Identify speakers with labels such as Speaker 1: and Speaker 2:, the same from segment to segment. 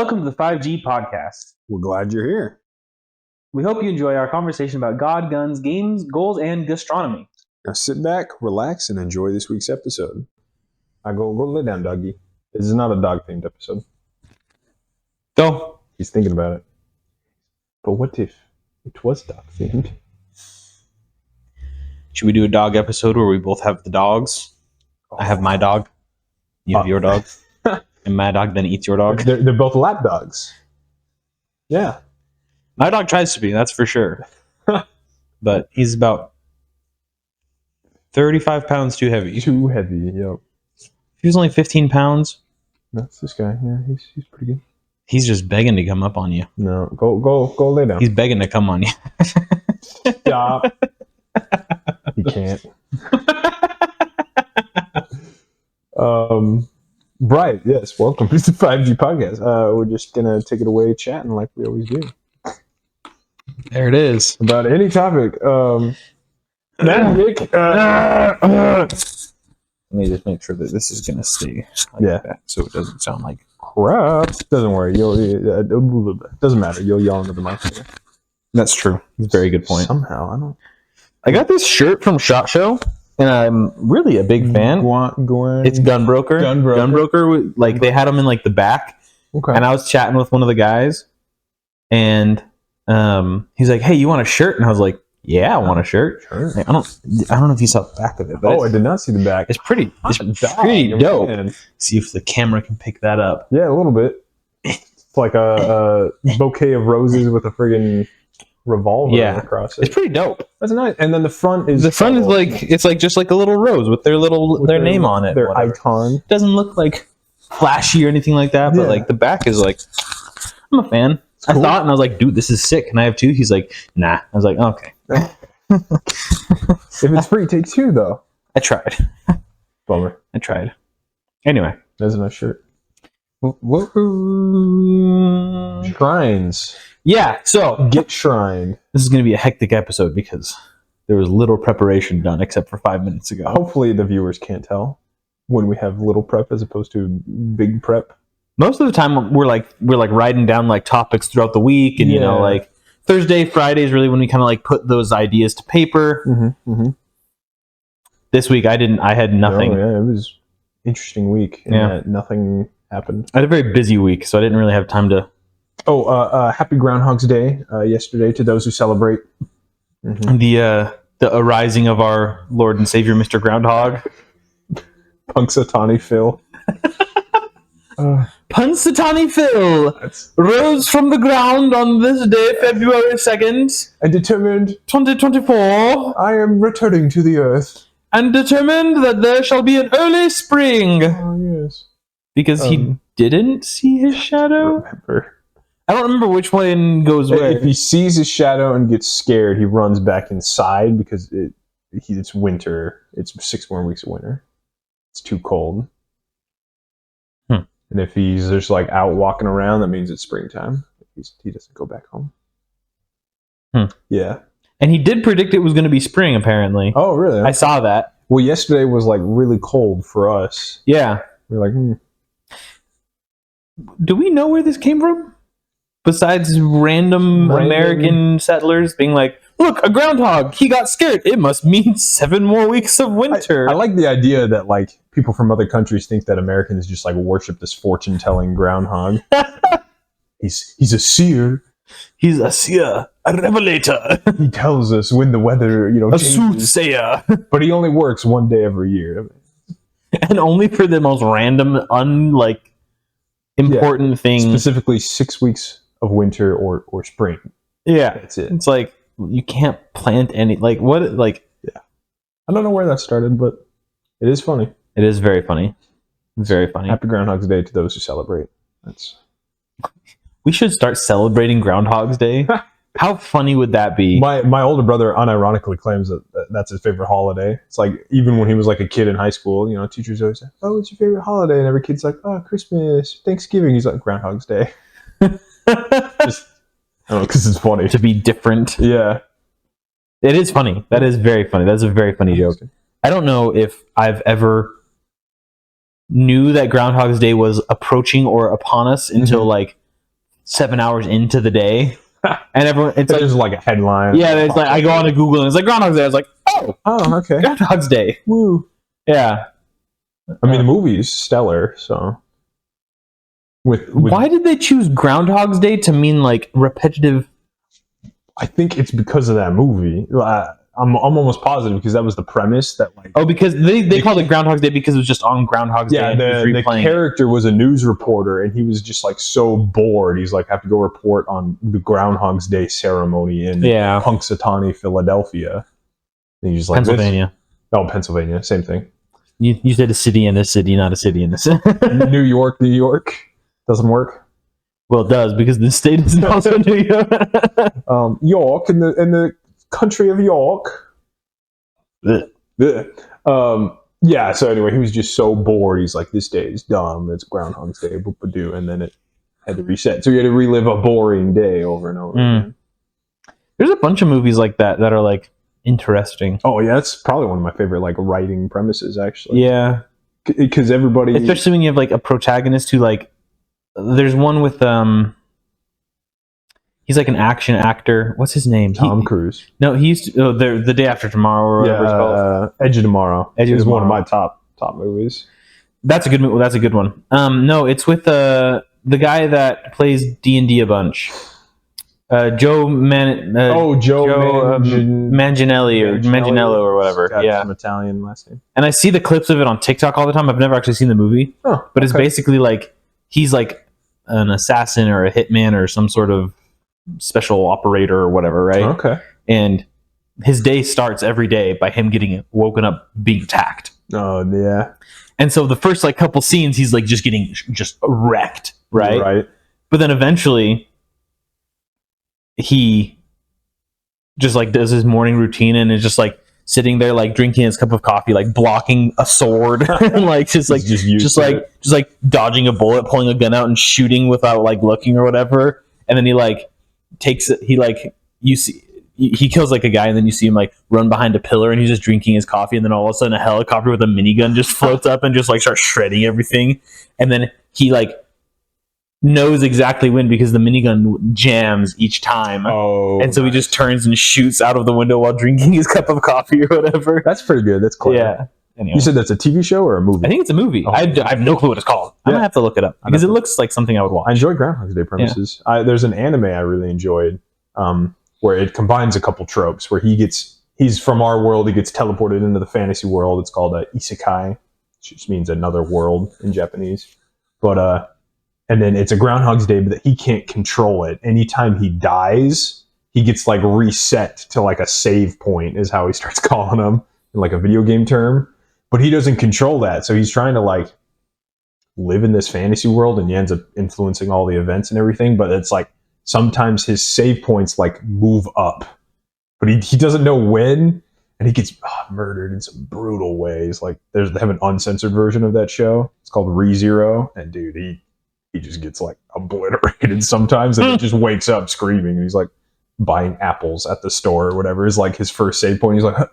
Speaker 1: Welcome to the 5G podcast.
Speaker 2: We're glad you're here.
Speaker 1: We hope you enjoy our conversation about God, guns, games, goals, and gastronomy.
Speaker 2: Now sit back, relax, and enjoy this week's episode. Go lay down, doggy. This is not a dog-themed episode.
Speaker 1: Go.
Speaker 2: He's thinking about it. But what if it was dog-themed?
Speaker 1: Should we do a dog episode where we both have the dogs? I have my dog. You have your dog. And my dog then eats your dog.
Speaker 2: They're both lap dogs. Yeah.
Speaker 1: My dog tries to be, that's for sure. But he's about 35 pounds too heavy.
Speaker 2: Too heavy, yep.
Speaker 1: If he was only 15 pounds.
Speaker 2: That's this guy. Yeah, he's pretty good.
Speaker 1: He's just begging to come up on you.
Speaker 2: No, go lay down.
Speaker 1: He's begging to come on you.
Speaker 2: Stop. He can't. Right, yes. Welcome to the 5G podcast. We're just gonna take it away chatting like we always do.
Speaker 1: There it is.
Speaker 2: About any topic. Magic.
Speaker 1: Let me just make sure that this is gonna stay like that, so it doesn't sound like
Speaker 2: crap. Doesn't worry. Doesn't matter. You'll yell into the microphone.
Speaker 1: That's true. That's a very good point.
Speaker 2: Somehow,
Speaker 1: I got this shirt from SHOT Show, and I'm really a big fan. It's Gunbroker. Gunbroker. Like they had them in like the back, and I was chatting with one of the guys, and he's like, "Hey, you want a shirt?" And I was like, "Yeah, I want a shirt."
Speaker 2: Sure.
Speaker 1: Like, I don't know if you saw the back of it, but
Speaker 2: I did not see the back.
Speaker 1: It's pretty dope. Man. See if the camera can pick that up.
Speaker 2: Yeah, a little bit. It's like a bouquet of roses with a friggin' revolver across it.
Speaker 1: It's pretty dope.
Speaker 2: That's nice. And then the front is
Speaker 1: like it's like just like a little rose with their name on it.
Speaker 2: Their icon.
Speaker 1: It doesn't look like flashy or anything like that, but like the back is like, I'm a fan. Cool. I thought, and I was like, dude, this is sick. Can I have two? He's like, nah. I was like, okay.
Speaker 2: If it's free, take two though.
Speaker 1: I tried.
Speaker 2: Bummer.
Speaker 1: I tried. Anyway.
Speaker 2: That's a nice shirt. Shrines.
Speaker 1: Yeah, so
Speaker 2: get shrined.
Speaker 1: This is going to be a hectic episode because there was little preparation done except for 5 minutes ago.
Speaker 2: Hopefully the viewers can't tell when we have little prep as opposed to big prep.
Speaker 1: Most of the time we're like writing down like topics throughout the week, and you know, like Thursday, Friday is really when we kind of like put those ideas to paper.
Speaker 2: Mm-hmm.
Speaker 1: This week I had nothing.
Speaker 2: Oh, yeah, it was an interesting week. And nothing happened.
Speaker 1: I had a very busy week, so I didn't really have time to.
Speaker 2: Happy Groundhog's Day yesterday to those who celebrate.
Speaker 1: Mm-hmm. The arising of our Lord and Savior, Mr. Groundhog.
Speaker 2: Punxsutawney Phil.
Speaker 1: Punxsutawney Phil rose from the ground on this day, February 2nd.
Speaker 2: And determined
Speaker 1: 2024.
Speaker 2: I am returning to the earth.
Speaker 1: And determined that there shall be an early spring.
Speaker 2: Oh, yes.
Speaker 1: Because he didn't see his shadow? I don't remember which one goes where.
Speaker 2: If he sees his shadow and gets scared, he runs back inside because it's winter. It's 6 more weeks of winter. It's too cold. And if he's just like out walking around, that means it's springtime. He doesn't go back home. Yeah.
Speaker 1: And he did predict it was going to be spring, apparently.
Speaker 2: Oh, really?
Speaker 1: I saw that.
Speaker 2: Well, yesterday was like really cold for us.
Speaker 1: Yeah.
Speaker 2: We're like,
Speaker 1: Do we know where this came from? Besides random American settlers being like, look, a groundhog, he got scared. It must mean 7 more weeks of winter.
Speaker 2: I like the idea that like people from other countries think that Americans just like worship this fortune-telling groundhog. He's a seer.
Speaker 1: He's a seer, a revelator.
Speaker 2: He tells us when the weather,
Speaker 1: a soothsayer.
Speaker 2: But he only works 1 day every year.
Speaker 1: And only for the most random, important things.
Speaker 2: Specifically 6 weeks of winter or spring.
Speaker 1: Yeah.
Speaker 2: That's it.
Speaker 1: It's like, you can't plant any, I don't
Speaker 2: know where that started, but it is funny.
Speaker 1: It is very funny. Very funny.
Speaker 2: Happy Groundhog's Day to those who celebrate.
Speaker 1: We should start celebrating Groundhog's Day. How funny would that be?
Speaker 2: My older brother unironically claims that that's his favorite holiday. It's like, even when he was like a kid in high school, you know, teachers always say, oh, what's your favorite holiday? And every kid's like, oh, Christmas, Thanksgiving. He's like, Groundhog's Day. Just, I don't know, because it's funny.
Speaker 1: To be different.
Speaker 2: Yeah.
Speaker 1: It is funny. That is very funny. That's a very funny joke. I don't know if I've ever knew that Groundhog's Day was approaching or upon us until like 7 hours into the day, and everyone it's
Speaker 2: there's like a headline.
Speaker 1: Yeah, it's like I go on to Google and it's like Groundhog's Day. I was like, oh,
Speaker 2: okay,
Speaker 1: Groundhog's Day.
Speaker 2: Woo.
Speaker 1: Yeah.
Speaker 2: I mean, the movie is stellar. So, with
Speaker 1: why did they choose Groundhog's Day to mean like repetitive?
Speaker 2: I think it's because of that movie. I'm almost positive because that was the premise that like.
Speaker 1: Oh, because they called it Groundhog's Day because it was just on Groundhog's Day.
Speaker 2: Yeah, the character was a news reporter and he was just like so bored. He's like, I have to go report on the Groundhog's Day ceremony in Punxsutawney, Philadelphia. And he's just like
Speaker 1: Pennsylvania.
Speaker 2: Oh, Pennsylvania, same thing.
Speaker 1: You said a city in a city, not a city in a city.
Speaker 2: New York doesn't work.
Speaker 1: Well, it does because the state is also New York.
Speaker 2: York in the country of York. Yeah. So anyway, he was just so bored. He's like, "This day is dumb. It's Groundhog's Day." And then it had to reset. So he had to relive a boring day over and over again.
Speaker 1: There's a bunch of movies like that are like interesting.
Speaker 2: Oh yeah, that's probably one of my favorite like writing premises actually.
Speaker 1: Yeah,
Speaker 2: because everybody,
Speaker 1: especially when you have like a protagonist who like. There's one with he's like an action actor. What's his name?
Speaker 2: Tom Cruise.
Speaker 1: No, he used to, the Day After Tomorrow or whatever it's called.
Speaker 2: Edge of Tomorrow. Is one of my top movies.
Speaker 1: That's a good movie. That's a good one. No, it's with the guy that plays D&D a bunch. Joe Manganiello or whatever.
Speaker 2: Got some Italian last name.
Speaker 1: And I see the clips of it on TikTok all the time. I've never actually seen the movie.
Speaker 2: Oh,
Speaker 1: but it's basically like he's like an assassin or a hitman or some sort of special operator or whatever, right?
Speaker 2: Okay.
Speaker 1: And his day starts every day by him getting woken up being attacked.
Speaker 2: Oh, yeah.
Speaker 1: And so the first like couple scenes, he's like just getting just wrecked, right?
Speaker 2: Right.
Speaker 1: But then eventually he just like does his morning routine and is just like sitting there like drinking his cup of coffee, like blocking a sword, and like just dodging a bullet, pulling a gun out and shooting without like looking or whatever. And then he kills like a guy, and then you see him like run behind a pillar, and he's just drinking his coffee, and then all of a sudden a helicopter with a minigun just floats up and just like starts shredding everything. And then he like knows exactly when because the minigun jams each time.
Speaker 2: Oh,
Speaker 1: and so he just turns and shoots out of the window while drinking his cup of coffee or whatever.
Speaker 2: That's pretty good. That's clever.
Speaker 1: Yeah. Anyway.
Speaker 2: You said that's a TV show or a movie?
Speaker 1: I think it's a movie. I have no clue what it's called. I'm gonna have to look it up because it looks like something I would watch.
Speaker 2: I enjoy Groundhog's Day premises. Yeah. There's an anime I really enjoyed where it combines a couple tropes. Where he's from our world, he gets teleported into the fantasy world. It's called isekai, which just means another world in Japanese. But and then it's a Groundhog's Day, but he can't control it. Anytime he dies, he gets like reset to like a save point, is how he starts calling them in like a video game term. But he doesn't control that, so he's trying to like live in this fantasy world, and he ends up influencing all the events and everything. But it's like sometimes his save points like move up, but he doesn't know when, and he gets murdered in some brutal ways. Like they have an uncensored version of that show. It's called ReZero, and dude, he just gets like obliterated sometimes, and he just wakes up screaming, and he's like buying apples at the store or whatever is like his first save point. He's like, huh?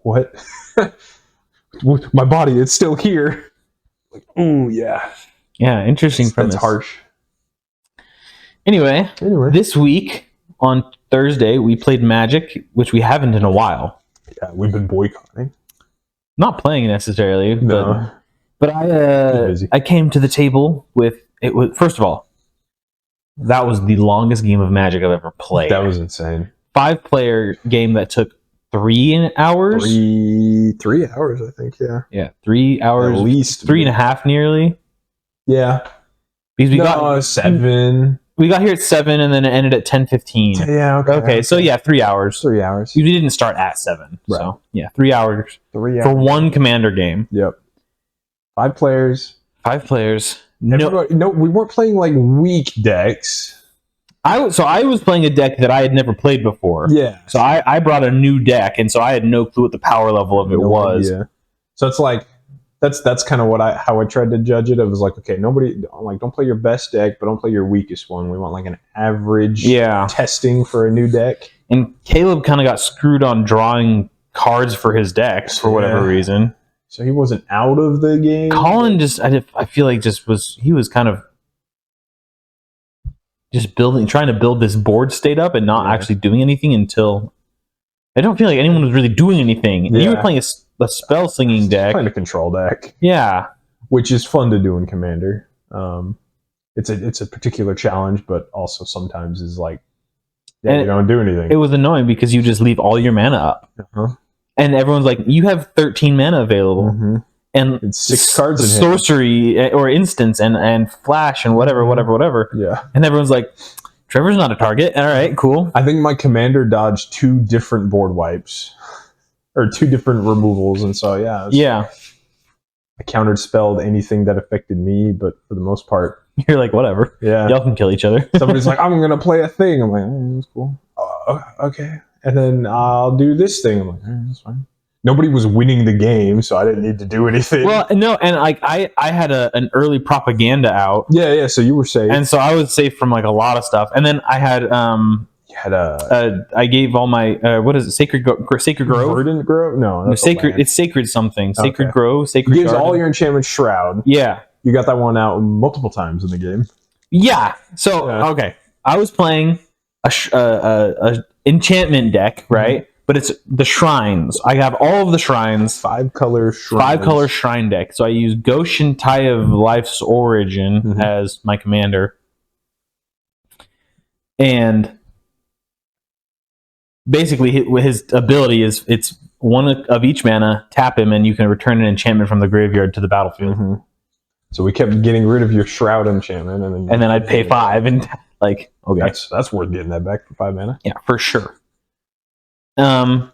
Speaker 2: What? My body, it's still here. Like, oh yeah.
Speaker 1: Yeah, interesting premise.
Speaker 2: That's harsh.
Speaker 1: Anyway, this week on Thursday, we played Magic, which we haven't in a while.
Speaker 2: Yeah, we've been boycotting.
Speaker 1: Not playing necessarily,
Speaker 2: no.
Speaker 1: But I came to the table with it. Was first of all, that was the longest game of Magic I've ever played.
Speaker 2: That was insane.
Speaker 1: 5-player game that took 3 hours.
Speaker 2: 3 hours, I think. Yeah.
Speaker 1: Yeah, 3 hours.
Speaker 2: At least
Speaker 1: 3.5, nearly.
Speaker 2: Yeah.
Speaker 1: Because we got
Speaker 2: 7.
Speaker 1: We got here at 7, and then it ended at 10:15.
Speaker 2: Yeah. Okay.
Speaker 1: So yeah, 3 hours.
Speaker 2: 3 hours.
Speaker 1: We didn't start at 7.
Speaker 2: Right.
Speaker 1: So yeah, 3 hours.
Speaker 2: 3 hours
Speaker 1: for one Commander game.
Speaker 2: Yep. 5 players.
Speaker 1: 5 players.
Speaker 2: No, we weren't playing like weak decks.
Speaker 1: I was playing a deck that I had never played before.
Speaker 2: Yeah.
Speaker 1: So I brought a new deck, and so I had no clue what the power level of it was.
Speaker 2: Yeah. So it's like that's kind of how I tried to judge it. I was like, okay, don't play your best deck, but don't play your weakest one. We want like an average testing for a new deck.
Speaker 1: And Caleb kind of got screwed on drawing cards for his decks for whatever reason.
Speaker 2: So he wasn't out of the game.
Speaker 1: Colin I feel like he was kind of just trying to build this board state up and not actually doing anything until I don't feel like anyone was really doing anything. And you were playing a spell slinging deck.
Speaker 2: Playing a control deck.
Speaker 1: Yeah.
Speaker 2: Which is fun to do in Commander. It's a particular challenge, but also sometimes is like, you don't do anything.
Speaker 1: It was annoying because you just leave all your mana up. And everyone's like, you have 13 mana available. And
Speaker 2: it's 6 cards in
Speaker 1: sorcery or instance and flash and whatever.
Speaker 2: Yeah.
Speaker 1: And everyone's like, Trevor's not a target. All right, cool.
Speaker 2: I think my commander dodged 2 different board wipes. Or 2 different removals. And so, I countered spelled anything that affected me, but for the most part,
Speaker 1: you're like, whatever.
Speaker 2: Yeah.
Speaker 1: Y'all can kill each other.
Speaker 2: Somebody's like, I'm going to play a thing. I'm like, that's cool. Okay. And then I'll do this thing. I'm like, that's fine. Nobody was winning the game, so I didn't need to do anything.
Speaker 1: Well, no, and like I had an early propaganda out.
Speaker 2: Yeah. So you were safe,
Speaker 1: and so I was safe from like a lot of stuff. And then I had I gave all my what is it? Sacred Grove?
Speaker 2: Verdant Grove? No,
Speaker 1: sacred. It's sacred something. Sacred Grove. Sacred.
Speaker 2: Gives all your enchantments Shroud.
Speaker 1: Yeah,
Speaker 2: you got that one out multiple times in the game.
Speaker 1: Yeah. So okay, I was playing a enchantment deck, right? But it's the shrines. I have all of the shrines.
Speaker 2: 5-color shrines.
Speaker 1: 5-color shrine deck. So I use Goshen Tie of Life's Origin as my commander. And basically his ability is it's one of each mana, tap him, and you can return an enchantment from the graveyard to the battlefield.
Speaker 2: So we kept getting rid of your Shroud enchantment.
Speaker 1: And then I'd pay 5 and like, okay.
Speaker 2: That's worth getting that back for 5 mana.
Speaker 1: Yeah, for sure.
Speaker 2: And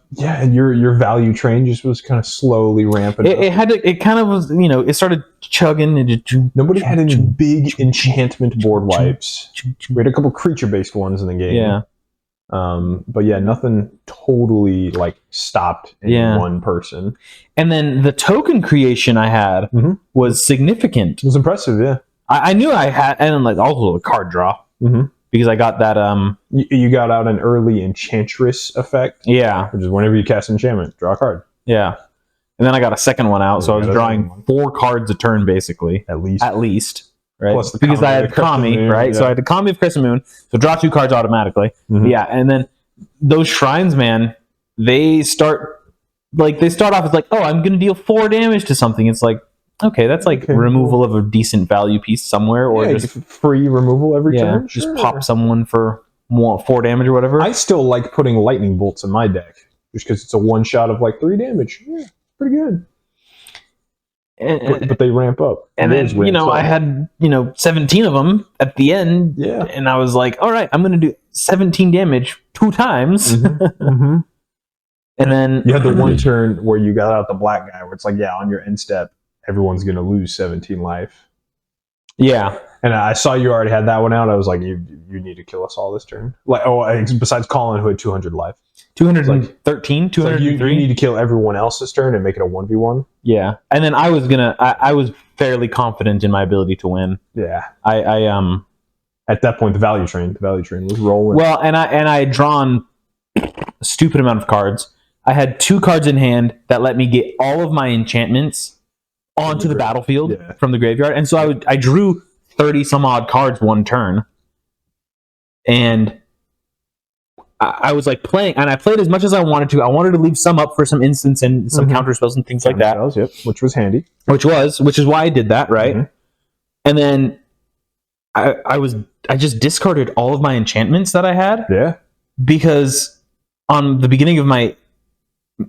Speaker 2: your value train just was kind of slowly ramping up.
Speaker 1: It kind of was, it started chugging. And
Speaker 2: nobody had any big enchantment board wipes. We had a couple creature-based ones in the game.
Speaker 1: Yeah.
Speaker 2: But nothing totally like stopped one person.
Speaker 1: And then the token creation I had was significant.
Speaker 2: It was impressive, yeah.
Speaker 1: I knew I had, and like also the card draw. Because I got that
Speaker 2: you got out an early Enchantress effect.
Speaker 1: Yeah.
Speaker 2: Which is whenever you cast enchantment, draw a card.
Speaker 1: Yeah. And then I got a second one out, so I was drawing 4 cards a turn basically.
Speaker 2: At least.
Speaker 1: Right?
Speaker 2: Plus the
Speaker 1: because I had Kami, right? Yeah. So I had the Kami of Crescent Moon, so draw 2 cards automatically. Yeah, and then those shrines, man, they start off as like, oh, I'm gonna deal 4 damage to something. It's like, okay, that's like removal of a decent value piece somewhere, or just
Speaker 2: free removal every turn.
Speaker 1: Just pop someone for 4 damage or whatever.
Speaker 2: I still like putting lightning bolts in my deck, just because it's a 1-shot of like 3 damage. Yeah, pretty good. But they ramp up.
Speaker 1: And then, I had, 17 of them at the end.
Speaker 2: Yeah.
Speaker 1: And I was like, all right, I'm going to do 17 damage 2 times. And then
Speaker 2: you had the one turn where you got out the black guy, where it's like, on your end step, everyone's going to lose 17 life.
Speaker 1: Yeah.
Speaker 2: And I saw you already had that one out. I was like, you need to kill us all this turn. Like, besides Colin, who had 200 life.
Speaker 1: 213, 203.
Speaker 2: You need to kill everyone else this turn and make it a 1v1.
Speaker 1: Yeah. And then I was fairly confident in my ability to win.
Speaker 2: Yeah.
Speaker 1: I
Speaker 2: at that point the value train was rolling.
Speaker 1: Well, and I had drawn a stupid amount of cards. I had 2 cards in hand that let me get all of my enchantments onto the battlefield from the graveyard. And so I drew 30 some odd cards one turn. And I was like playing, and I played as much as I wanted to. I wanted to leave some up for some instants and some counter spells and things like that.
Speaker 2: Spells, yep, which was handy.
Speaker 1: Which is why I did that, right? And then I just discarded all of my enchantments that I had.
Speaker 2: Yeah. Because
Speaker 1: on the beginning of my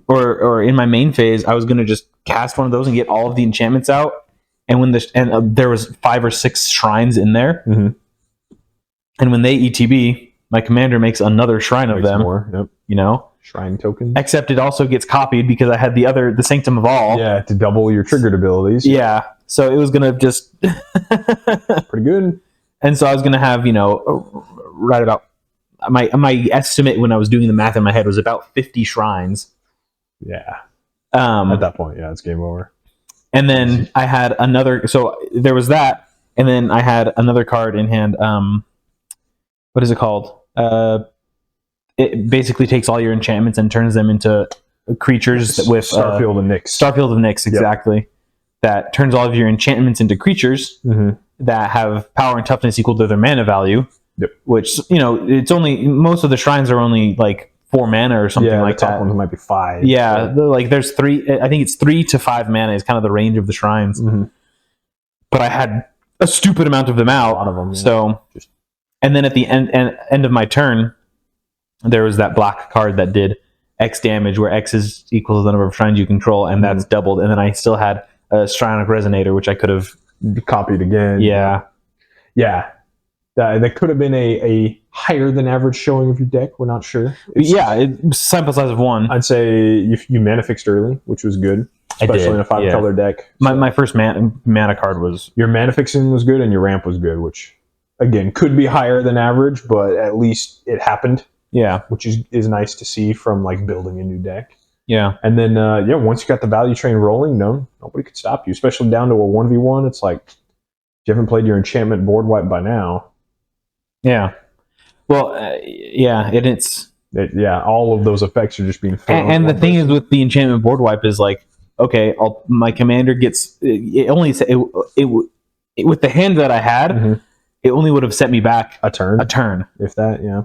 Speaker 1: or in my main phase, I was going to just cast one of those and get all of the enchantments out. And when there was 5 or 6 shrines in there, and when they ETB, my commander makes another shrine of them.
Speaker 2: More, yep. Shrine tokens.
Speaker 1: Except it also gets copied because I had the Sanctum of All.
Speaker 2: Yeah, to double your triggered abilities.
Speaker 1: Yeah, so it was gonna just
Speaker 2: pretty good.
Speaker 1: And so I was gonna have right about my estimate when I was doing the math in my head was about 50 shrines.
Speaker 2: Yeah. At that point, it's game over.
Speaker 1: And then I had another. So there was that, and then I had another card in hand. What is it called? It basically takes all your enchantments and turns them into creatures with
Speaker 2: Starfield of Nyx.
Speaker 1: Starfield of Nyx, exactly. Yep. That turns all of your enchantments into creatures that have power and toughness equal to their mana value.
Speaker 2: Yep.
Speaker 1: Which, it's only, most of the shrines are only like 4 mana or something like
Speaker 2: the top
Speaker 1: that.
Speaker 2: ones might be 5.
Speaker 1: Yeah, there's 3. I think it's 3 to 5 mana is kind of the range of the shrines.
Speaker 2: Mm-hmm.
Speaker 1: But I had a stupid amount of them out.
Speaker 2: A lot of them. Yeah.
Speaker 1: So, and then at the end of my turn, there was that black card that did X damage, where X is equal to the number of shrines you control, and that's doubled. And then I still had a Shrinic Resonator, which I could have
Speaker 2: copied again.
Speaker 1: Yeah.
Speaker 2: That could have been a higher than average showing of your deck. We're not sure.
Speaker 1: Sample size of 1.
Speaker 2: I'd say you mana fixed early, which was good, especially in a 5-color deck.
Speaker 1: So my first mana card was...
Speaker 2: Your mana fixing was good, and your ramp was good, which, again, could be higher than average, but at least it happened.
Speaker 1: Yeah.
Speaker 2: Which is nice to see from, like, building a new deck.
Speaker 1: Yeah.
Speaker 2: And then, once you got the value train rolling, nobody could stop you, especially down to a 1v1. It's like, if you haven't played your enchantment board wipe by now...
Speaker 1: Yeah. Well, it's...
Speaker 2: all of those effects are just being thrown.
Speaker 1: And the thing is with the enchantment board wipe is like, okay, my commander gets... It only... with the hand that I had, it only would have set me back
Speaker 2: a turn. If that, yeah.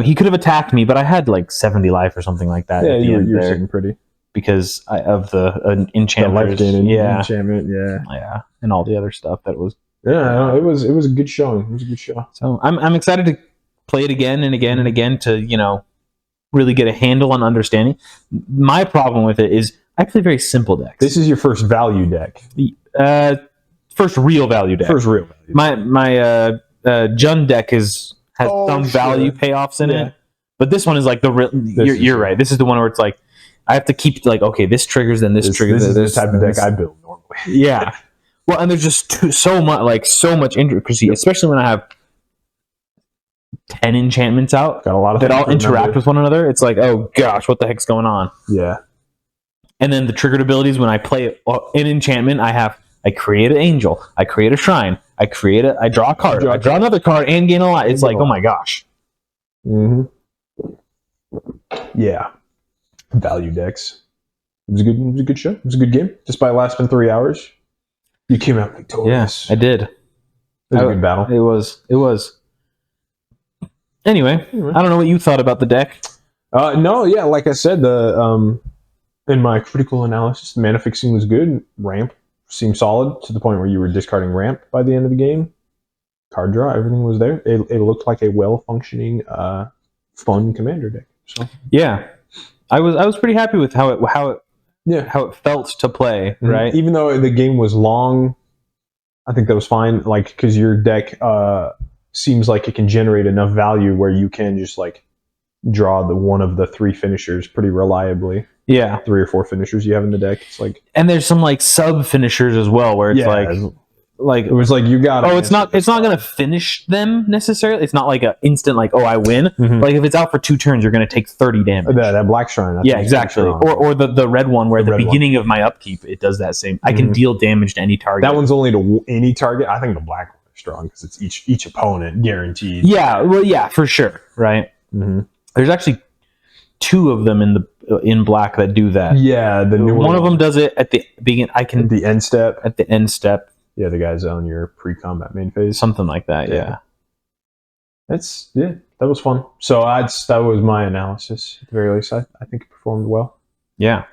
Speaker 1: He could have attacked me, but I had like 70 life or something like that.
Speaker 2: Yeah, you're sitting pretty.
Speaker 1: Because of the enchantment.
Speaker 2: Enchantment,
Speaker 1: yeah. And all the other stuff that was...
Speaker 2: Yeah, it was a good showing. It was a good show.
Speaker 1: So I'm excited to play it again and again and again to really get a handle on understanding. My problem with it is I play very simple decks.
Speaker 2: This is your first value deck.
Speaker 1: First real value deck. My Jund deck has some value payoffs in it, but this one is like the real. You're right. This is the one where it's like I have to keep like, okay, this triggers, then this triggers.
Speaker 2: This is the type of deck I build normally.
Speaker 1: Yeah. Well, and there's just so much intricacy, especially when I have 10 enchantments out.
Speaker 2: Got a lot of
Speaker 1: that all interact with one another. It's like, oh gosh, what the heck's going on?
Speaker 2: Yeah.
Speaker 1: And then the triggered abilities, when I play an enchantment, I create an angel, I create a shrine, I draw a card, I draw another card, and gain a lot. It's like, oh my gosh.
Speaker 2: Mm-hmm. Yeah. Value decks. It was a good show. It was a good game. Despite lasting 3 hours. You came out victorious.
Speaker 1: Yes, I did.
Speaker 2: It was a good battle.
Speaker 1: It was. Anyway, I don't know what you thought about the deck.
Speaker 2: Like I said, in my critical analysis, the mana fixing was good. Ramp seemed solid to the point where you were discarding ramp by the end of the game. Card draw, everything was there. It looked like a well-functioning, fun commander deck. So
Speaker 1: yeah, I was pretty happy with how it felt to play, right?
Speaker 2: Even though the game was long, I think that was fine. Like, because your deck seems like it can generate enough value where you can just like draw one of the 3 finishers pretty reliably.
Speaker 1: Yeah,
Speaker 2: 3 or 4 finishers you have in the deck. It's like,
Speaker 1: and there's some like sub finishers as well, where it's like
Speaker 2: it was like you got.
Speaker 1: Oh, it's not going to finish them necessarily. It's not like an instant like, oh, I win. Like if it's out for 2 turns, you're going to take 30 damage.
Speaker 2: That black shrine.
Speaker 1: Yeah, exactly. Or the red one where at the beginning of my upkeep it does that same. I can deal damage to any target.
Speaker 2: That one's only to any target. I think the black one is strong because it's each opponent guaranteed.
Speaker 1: Yeah, well, yeah, for sure, right? There's actually 2 of them in black that do that.
Speaker 2: Yeah, the new
Speaker 1: one of them does it at the beginning. I can
Speaker 2: at the end step.
Speaker 1: At the end step.
Speaker 2: Yeah, the guys on your pre-combat main phase.
Speaker 1: Something like that, yeah.
Speaker 2: That was fun. So that was my analysis. At the very least, I think it performed well.
Speaker 1: Yeah.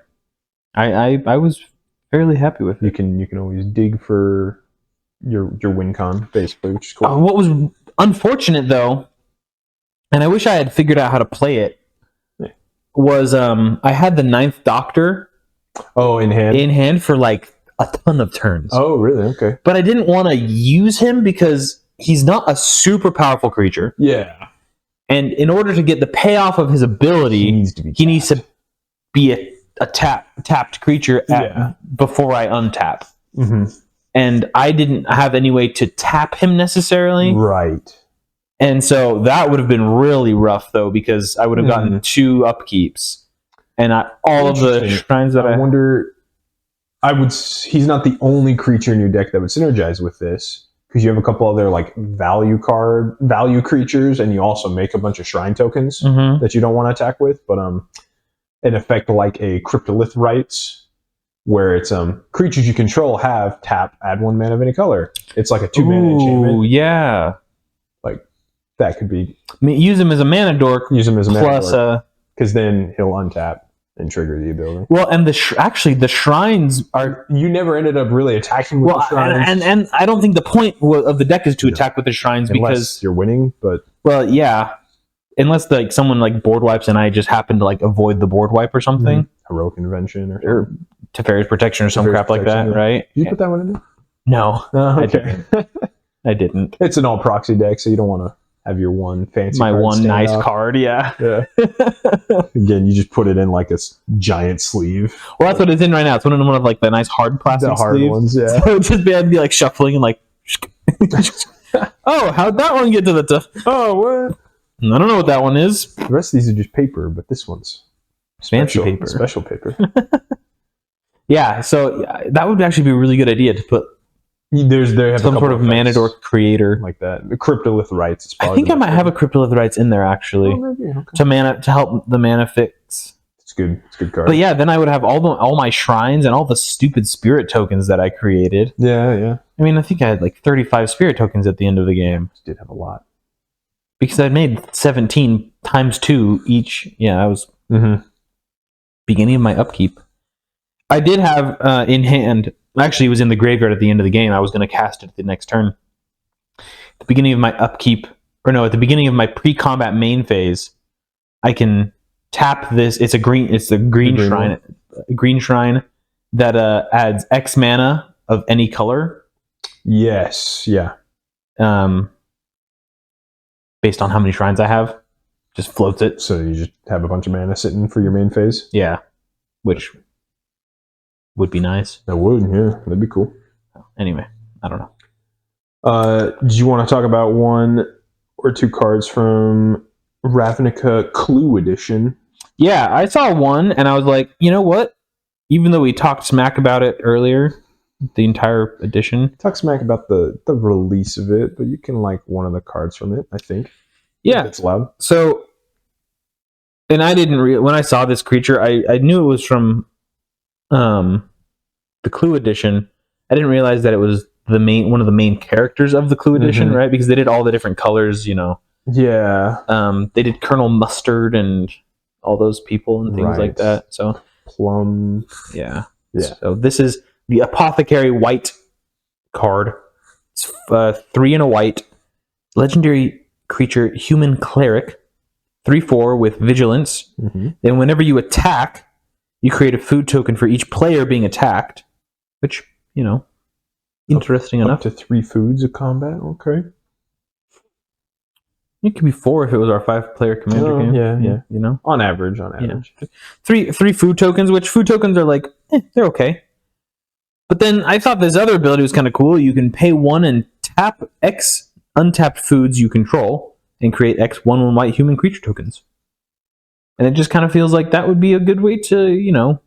Speaker 1: I was fairly happy with it.
Speaker 2: You can always dig for your win con, basically, which is cool.
Speaker 1: What was unfortunate, though, and I wish I had figured out how to play it, was I had the 9th Doctor
Speaker 2: in hand
Speaker 1: for like a ton of turns.
Speaker 2: Oh, really? Okay.
Speaker 1: But I didn't want to use him because he's not a super powerful creature.
Speaker 2: Yeah.
Speaker 1: And in order to get the payoff of his ability, he needs to be a tapped creature before I untap. And I didn't have any way to tap him necessarily.
Speaker 2: Right.
Speaker 1: And so that would have been really rough, though, because I would have gotten 2 upkeeps. And all of the shrines that I
Speaker 2: wonder... he's not the only creature in your deck that would synergize with this, because you have a couple other like value creatures, and you also make a bunch of shrine tokens that you don't want to attack with. But an effect like a Cryptolith Rites, where it's creatures you control have tap, add 1 mana of any color. It's like a 2 mana enchantment.
Speaker 1: Yeah.
Speaker 2: Like That could be.
Speaker 1: I mean, use him as a mana dork.
Speaker 2: Use him as a mana
Speaker 1: plus
Speaker 2: dork. Because then he'll untap and trigger the ability.
Speaker 1: Well, and actually the shrines are.
Speaker 2: You never ended up really attacking with the shrines.
Speaker 1: And I don't think the point of the deck is to attack with the shrines because
Speaker 2: you're winning. But
Speaker 1: yeah, unless like someone like board wipes and I just happen to like avoid the board wipe or something.
Speaker 2: Heroic Intervention
Speaker 1: or Teferi's Protection or some crap like that, right?
Speaker 2: Did you put that one in there?
Speaker 1: No,
Speaker 2: okay.
Speaker 1: I didn't.
Speaker 2: It's an all proxy deck, so you don't want to have your one fancy.
Speaker 1: My
Speaker 2: card
Speaker 1: one nice
Speaker 2: out.
Speaker 1: card, yeah.
Speaker 2: Again, you just put it in like a giant sleeve.
Speaker 1: Well, that's what it's in right now. It's one of like the nice hard plastic sleeves.
Speaker 2: Ones, yeah.
Speaker 1: So it'd just be like shuffling and like. Oh, how'd that one get to the?
Speaker 2: Oh, what?
Speaker 1: I don't know what that one is.
Speaker 2: The rest of these are just paper, but this one's
Speaker 1: fancy paper.
Speaker 2: Special paper.
Speaker 1: Yeah, so that would actually be a really good idea to put.
Speaker 2: They have
Speaker 1: some sort of mana dork creator
Speaker 2: like that. The Cryptolith Rites.
Speaker 1: I think I might have a Cryptolith Rites in there actually.
Speaker 2: Oh, maybe. Okay.
Speaker 1: to help the mana fix.
Speaker 2: It's good. It's a good card.
Speaker 1: But yeah, then I would have all my shrines and all the stupid spirit tokens that I created.
Speaker 2: Yeah.
Speaker 1: I mean, I think I had like 35 spirit tokens at the end of the game.
Speaker 2: You did have a lot.
Speaker 1: Because I made 17 times 2 each. Yeah, I was beginning of my upkeep. I did have in hand. Actually, it was in the graveyard at the end of the game. I was going to cast it the next turn. At the beginning of my upkeep, at the beginning of my pre-combat main phase, I can tap this. It's a green shrine. A green shrine that adds X mana of any color.
Speaker 2: Yes. Yeah.
Speaker 1: Based on how many shrines I have, just floats it.
Speaker 2: So you just have a bunch of mana sitting for your main phase.
Speaker 1: Yeah, which would be nice.
Speaker 2: That would, yeah, that'd be cool.
Speaker 1: Anyway, I don't know.
Speaker 2: Do you want to talk about one or two cards from Ravnica Clue Edition?
Speaker 1: Yeah, I saw one and I was like, you know what? Even though we talked smack about it earlier, the entire edition.
Speaker 2: Talk smack about the release of it, but you can like one of the cards from it, I think.
Speaker 1: Yeah.
Speaker 2: It's allowed.
Speaker 1: So, and I didn't when I saw this creature, I knew it was from the Clue Edition. I didn't realize that it was one of the main characters of the Clue Edition, right? Because they did all the different colors,
Speaker 2: Yeah.
Speaker 1: They did Colonel Mustard and all those people and things like that. So
Speaker 2: Plum.
Speaker 1: Yeah. So this is the Apothecary White card. It's 3 and a white. Legendary creature, Human Cleric. 3/4 with Vigilance. Then whenever you attack, you create a food token for each player being attacked. Which, interesting enough.
Speaker 2: Up to 3 foods of combat, okay.
Speaker 1: It could be 4 if it was our 5-player commander game.
Speaker 2: Yeah. On average.
Speaker 1: Yeah. Three food tokens, which food tokens are like, they're okay. But then I thought this other ability was kind of cool. You can pay 1 and tap X untapped foods you control and create X 1/1 white human creature tokens. And it just kind of feels like that would be a good way to,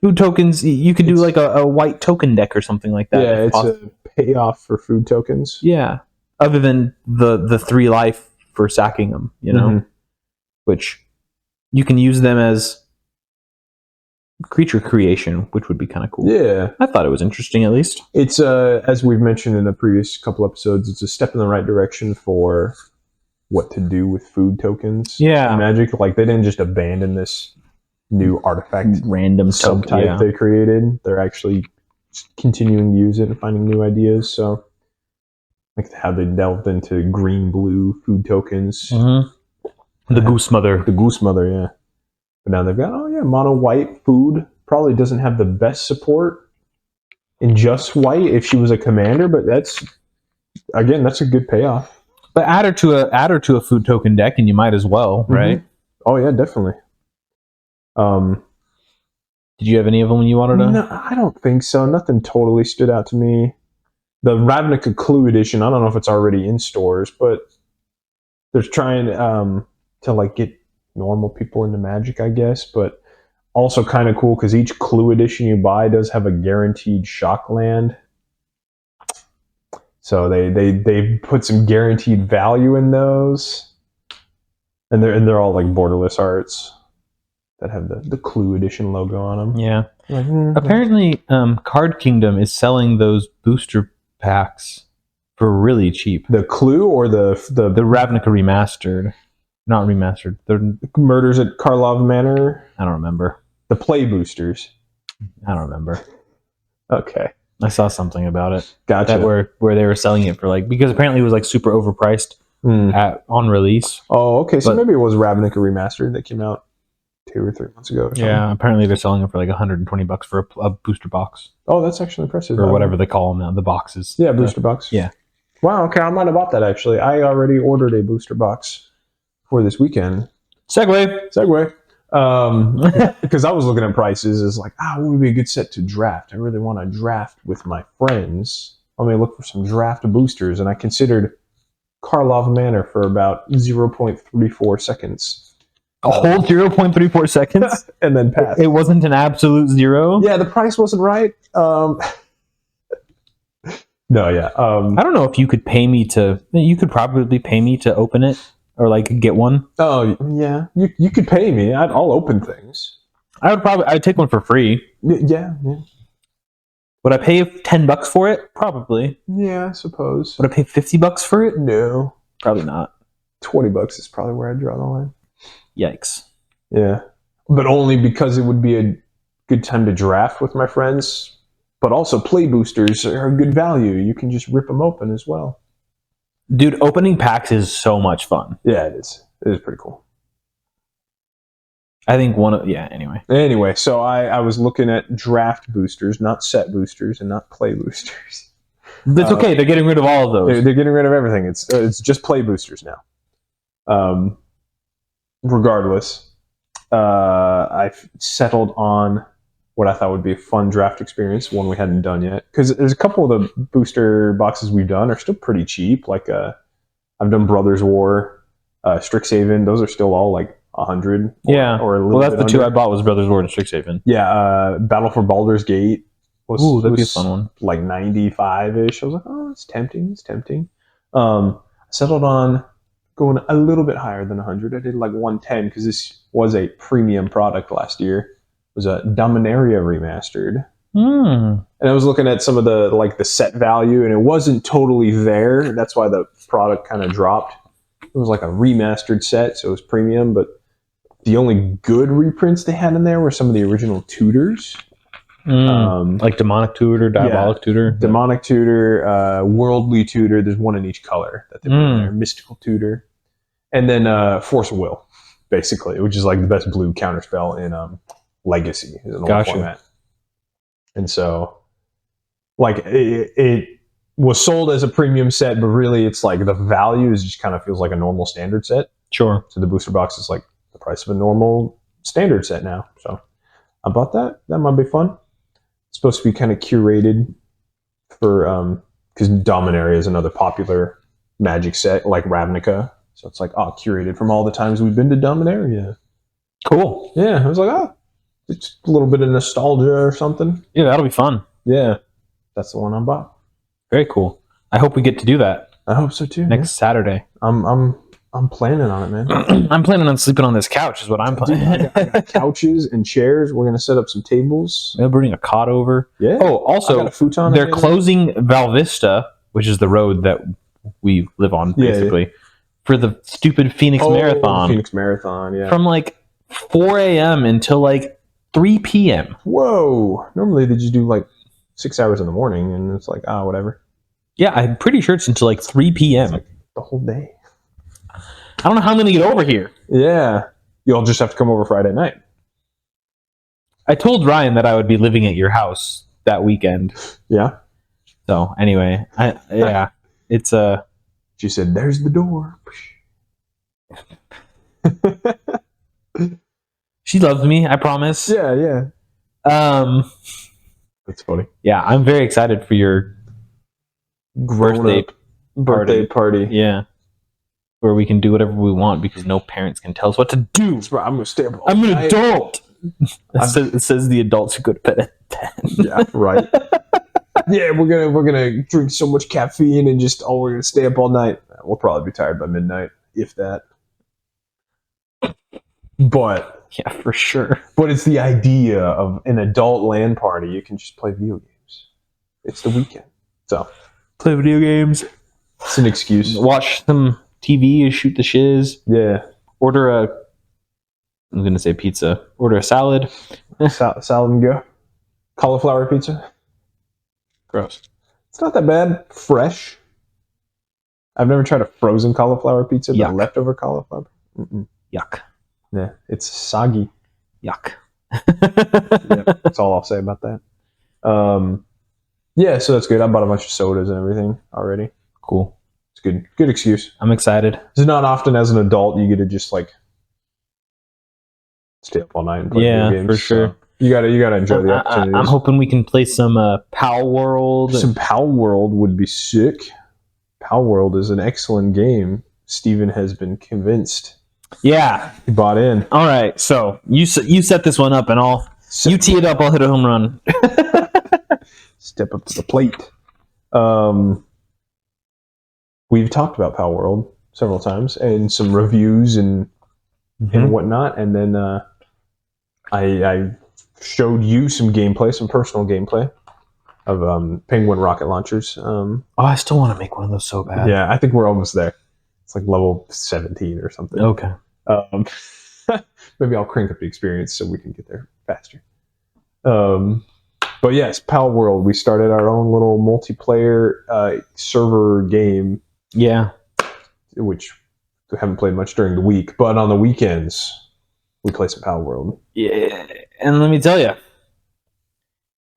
Speaker 1: food tokens. You could do like a white token deck or something like that.
Speaker 2: Yeah, it's a payoff for food tokens.
Speaker 1: Yeah. Other than the 3 life for sacking them, which you can use them as creature creation, which would be kind of cool.
Speaker 2: Yeah.
Speaker 1: I thought it was interesting, at least.
Speaker 2: It's, as we've mentioned in the previous couple episodes, it's a step in the right direction for what to do with food tokens.
Speaker 1: Yeah.
Speaker 2: Magic, like they didn't just abandon this new artifact
Speaker 1: random
Speaker 2: subtype they created. They're actually continuing to use it and finding new ideas. So like how they delved into green-blue food tokens.
Speaker 1: The Goose Mother.
Speaker 2: The Goose Mother, yeah. But now they've got, mono white food. Probably doesn't have the best support in just white if she was a commander, but that's a good payoff.
Speaker 1: But add her to a food token deck, and you might as well, right?
Speaker 2: Oh yeah, definitely.
Speaker 1: Did you have any of them you wanted to?
Speaker 2: No, I don't think so. Nothing totally stood out to me. The Ravnica Clue Edition, I don't know if it's already in stores, but they're trying to like get normal people into Magic, I guess. But also kind of cool because each Clue Edition you buy does have a guaranteed shock land. So they put some guaranteed value in those, and they're all like borderless arts that have the Clue Edition logo on them.
Speaker 1: Yeah. Apparently, Card Kingdom is selling those booster packs for really cheap.
Speaker 2: The Clue or the
Speaker 1: Ravnica remastered, not remastered. The
Speaker 2: Murders at Karlov Manor.
Speaker 1: I don't remember.
Speaker 2: The Play Boosters.
Speaker 1: I don't remember.
Speaker 2: Okay.
Speaker 1: I saw something about it.
Speaker 2: Gotcha.
Speaker 1: That where they were selling it for like, because apparently it was like super overpriced on release.
Speaker 2: Oh, okay. So maybe it was Ravnica Remastered that came out 2 or 3 months ago. Or something.
Speaker 1: Yeah, apparently they're selling it for like $120 for a booster box.
Speaker 2: Oh, that's actually impressive.
Speaker 1: Or whatever they call them now, the boxes.
Speaker 2: Yeah, booster box.
Speaker 1: Yeah.
Speaker 2: Wow, okay. I might have bought that actually. I already ordered a booster box for this weekend.
Speaker 1: Segway.
Speaker 2: Because I was looking at prices, it's like, what would be a good set to draft? I really want to draft with my friends. Let me look for some draft boosters, and I considered Karlov Manor for about 0.34 seconds.
Speaker 1: A whole 0.34 seconds?
Speaker 2: And then passed.
Speaker 1: It wasn't an absolute zero?
Speaker 2: Yeah, the price wasn't right. No, yeah.
Speaker 1: I don't know if you could pay me to... You could probably pay me to open it. Or like get one.
Speaker 2: Oh yeah, you could pay me. I'll open things.
Speaker 1: I'd take one for free.
Speaker 2: Yeah.
Speaker 1: Would I pay $10 for it? Probably.
Speaker 2: Yeah, I suppose.
Speaker 1: Would I pay $50 for it?
Speaker 2: No,
Speaker 1: probably not.
Speaker 2: $20 is probably where I draw the line.
Speaker 1: Yikes.
Speaker 2: Yeah, but only because it would be a good time to draft with my friends. But also, play boosters are a good value. You can just rip them open as well.
Speaker 1: Dude, opening packs is so much fun.
Speaker 2: Yeah, it is. It is pretty cool.
Speaker 1: I think anyway.
Speaker 2: Anyway, so I was looking at draft boosters, not set boosters, and not play boosters.
Speaker 1: That's okay. They're getting rid of all of those.
Speaker 2: They're getting rid of everything. It's just play boosters now. Regardless, I've settled on what I thought would be a fun draft experience, one we hadn't done yet. Because there's a couple of the booster boxes we've done are still pretty cheap. Like I've done Brothers War, Strixhaven. Those are still all like 100. Or a little
Speaker 1: that's
Speaker 2: bit
Speaker 1: the
Speaker 2: under.
Speaker 1: 2 I bought was Brothers War and Strixhaven.
Speaker 2: Yeah, Battle for Baldur's Gate was,
Speaker 1: that'd be a fun one.
Speaker 2: Like 95-ish. I was like, oh, it's tempting. Settled on going a little bit higher than 100. I did like 110 because this was a premium product last year. It was a Dominaria remastered. And I was looking at some of the set value, and it wasn't totally there. That's why the product kind of dropped. It was like a remastered set, so it was premium, but the only good reprints they had in there were some of the original tutors.
Speaker 1: Like Demonic Tutor, Diabolic Tutor.
Speaker 2: Demonic Tutor, Worldly Tutor. There's one in each color that they put in there. Mystical Tutor. And then Force of Will, basically, which is like the best blue counterspell in Legacy. Is an old format. And so, like, it was sold as a premium set, but really it's like the value is just kind of feels like a normal standard set.
Speaker 1: Sure.
Speaker 2: So the booster box is like the price of a normal standard set now. So I bought that. That might be fun. It's supposed to be kind of curated for, because Dominaria is another popular Magic set, like Ravnica. So it's like, curated from all the times we've been to Dominaria.
Speaker 1: Cool.
Speaker 2: Yeah, I was like, it's a little bit of nostalgia or something.
Speaker 1: Yeah, that'll be fun.
Speaker 2: Yeah, that's the one I bought.
Speaker 1: Very cool. I hope we get to do that.
Speaker 2: I hope so too.
Speaker 1: Next Saturday.
Speaker 2: I'm planning on it, man.
Speaker 1: I'm planning on sleeping on this couch. Is what I'm planning.
Speaker 2: I got couches and chairs. We're gonna set up some tables.
Speaker 1: They're bringing a cot over.
Speaker 2: Yeah.
Speaker 1: Oh, also,
Speaker 2: I got a futon.
Speaker 1: They're closing Val Vista, which is the road that we live on, basically, for the stupid Phoenix Marathon.
Speaker 2: Phoenix Marathon, yeah.
Speaker 1: From like 4 a.m. until like 3 p.m.
Speaker 2: Whoa. Normally they just do like 6 hours in the morning, and it's like, whatever.
Speaker 1: Yeah, I'm pretty sure it's until like 3 p.m.
Speaker 2: It's like the whole day.
Speaker 1: I don't know how I'm going to get over here.
Speaker 2: Yeah. You'll just have to come over Friday night.
Speaker 1: I told Ryan that I would be living at your house that weekend.
Speaker 2: Yeah.
Speaker 1: So anyway, it's
Speaker 2: She said, "There's the door."
Speaker 1: She loves me, I promise.
Speaker 2: Yeah. That's funny.
Speaker 1: Yeah, I'm very excited for your birthday
Speaker 2: party.
Speaker 1: Yeah. Where we can do whatever we want because no parents can tell us what to do.
Speaker 2: That's right. I'm gonna stay up all
Speaker 1: I'm an
Speaker 2: night.
Speaker 1: adult. It says the adults who go to bed at 10.
Speaker 2: Yeah, right. Yeah, we're gonna drink so much caffeine and just we're gonna stay up all night. We'll probably be tired by midnight, if that. But
Speaker 1: yeah, for sure.
Speaker 2: But it's the idea of an adult LAN party. You can just play video games. It's the weekend, so
Speaker 1: play video games.
Speaker 2: It's an excuse.
Speaker 1: Watch some TV, shoot the shiz.
Speaker 2: Yeah.
Speaker 1: I'm going to say pizza. Order a salad.
Speaker 2: Salad and go. Cauliflower pizza.
Speaker 1: Gross.
Speaker 2: It's not that bad. Fresh. I've never tried a frozen cauliflower pizza, but leftover cauliflower.
Speaker 1: Yuck.
Speaker 2: Yeah, it's soggy.
Speaker 1: Yuck.
Speaker 2: That's all I'll say about that. Yeah, so that's good. I bought a bunch of sodas and everything already.
Speaker 1: Cool.
Speaker 2: It's good. Good excuse.
Speaker 1: I'm excited.
Speaker 2: It's not often as an adult you get to just like stay up all night and play video games.
Speaker 1: For sure.
Speaker 2: So you gotta enjoy the opportunities.
Speaker 1: I'm hoping we can play some Palworld.
Speaker 2: Some Palworld would be sick. Palworld is an excellent game. Steven has been convinced.
Speaker 1: Yeah.
Speaker 2: He bought in.
Speaker 1: All right. So you set this one up, and you tee it up. I'll hit a home run.
Speaker 2: Step up to the plate. We've talked about Palworld several times and some reviews and whatnot, and then I showed you some gameplay, some personal gameplay of Penguin rocket launchers.
Speaker 1: I still want to make one of those so bad.
Speaker 2: Yeah, I think we're almost there. It's like level 17 or something.
Speaker 1: Okay.
Speaker 2: Maybe I'll crank up the experience so we can get there faster. But yes, Palworld. We started our own little multiplayer server game.
Speaker 1: Yeah.
Speaker 2: Which we haven't played much during the week, but on the weekends we play some Palworld.
Speaker 1: Yeah, and let me tell you, it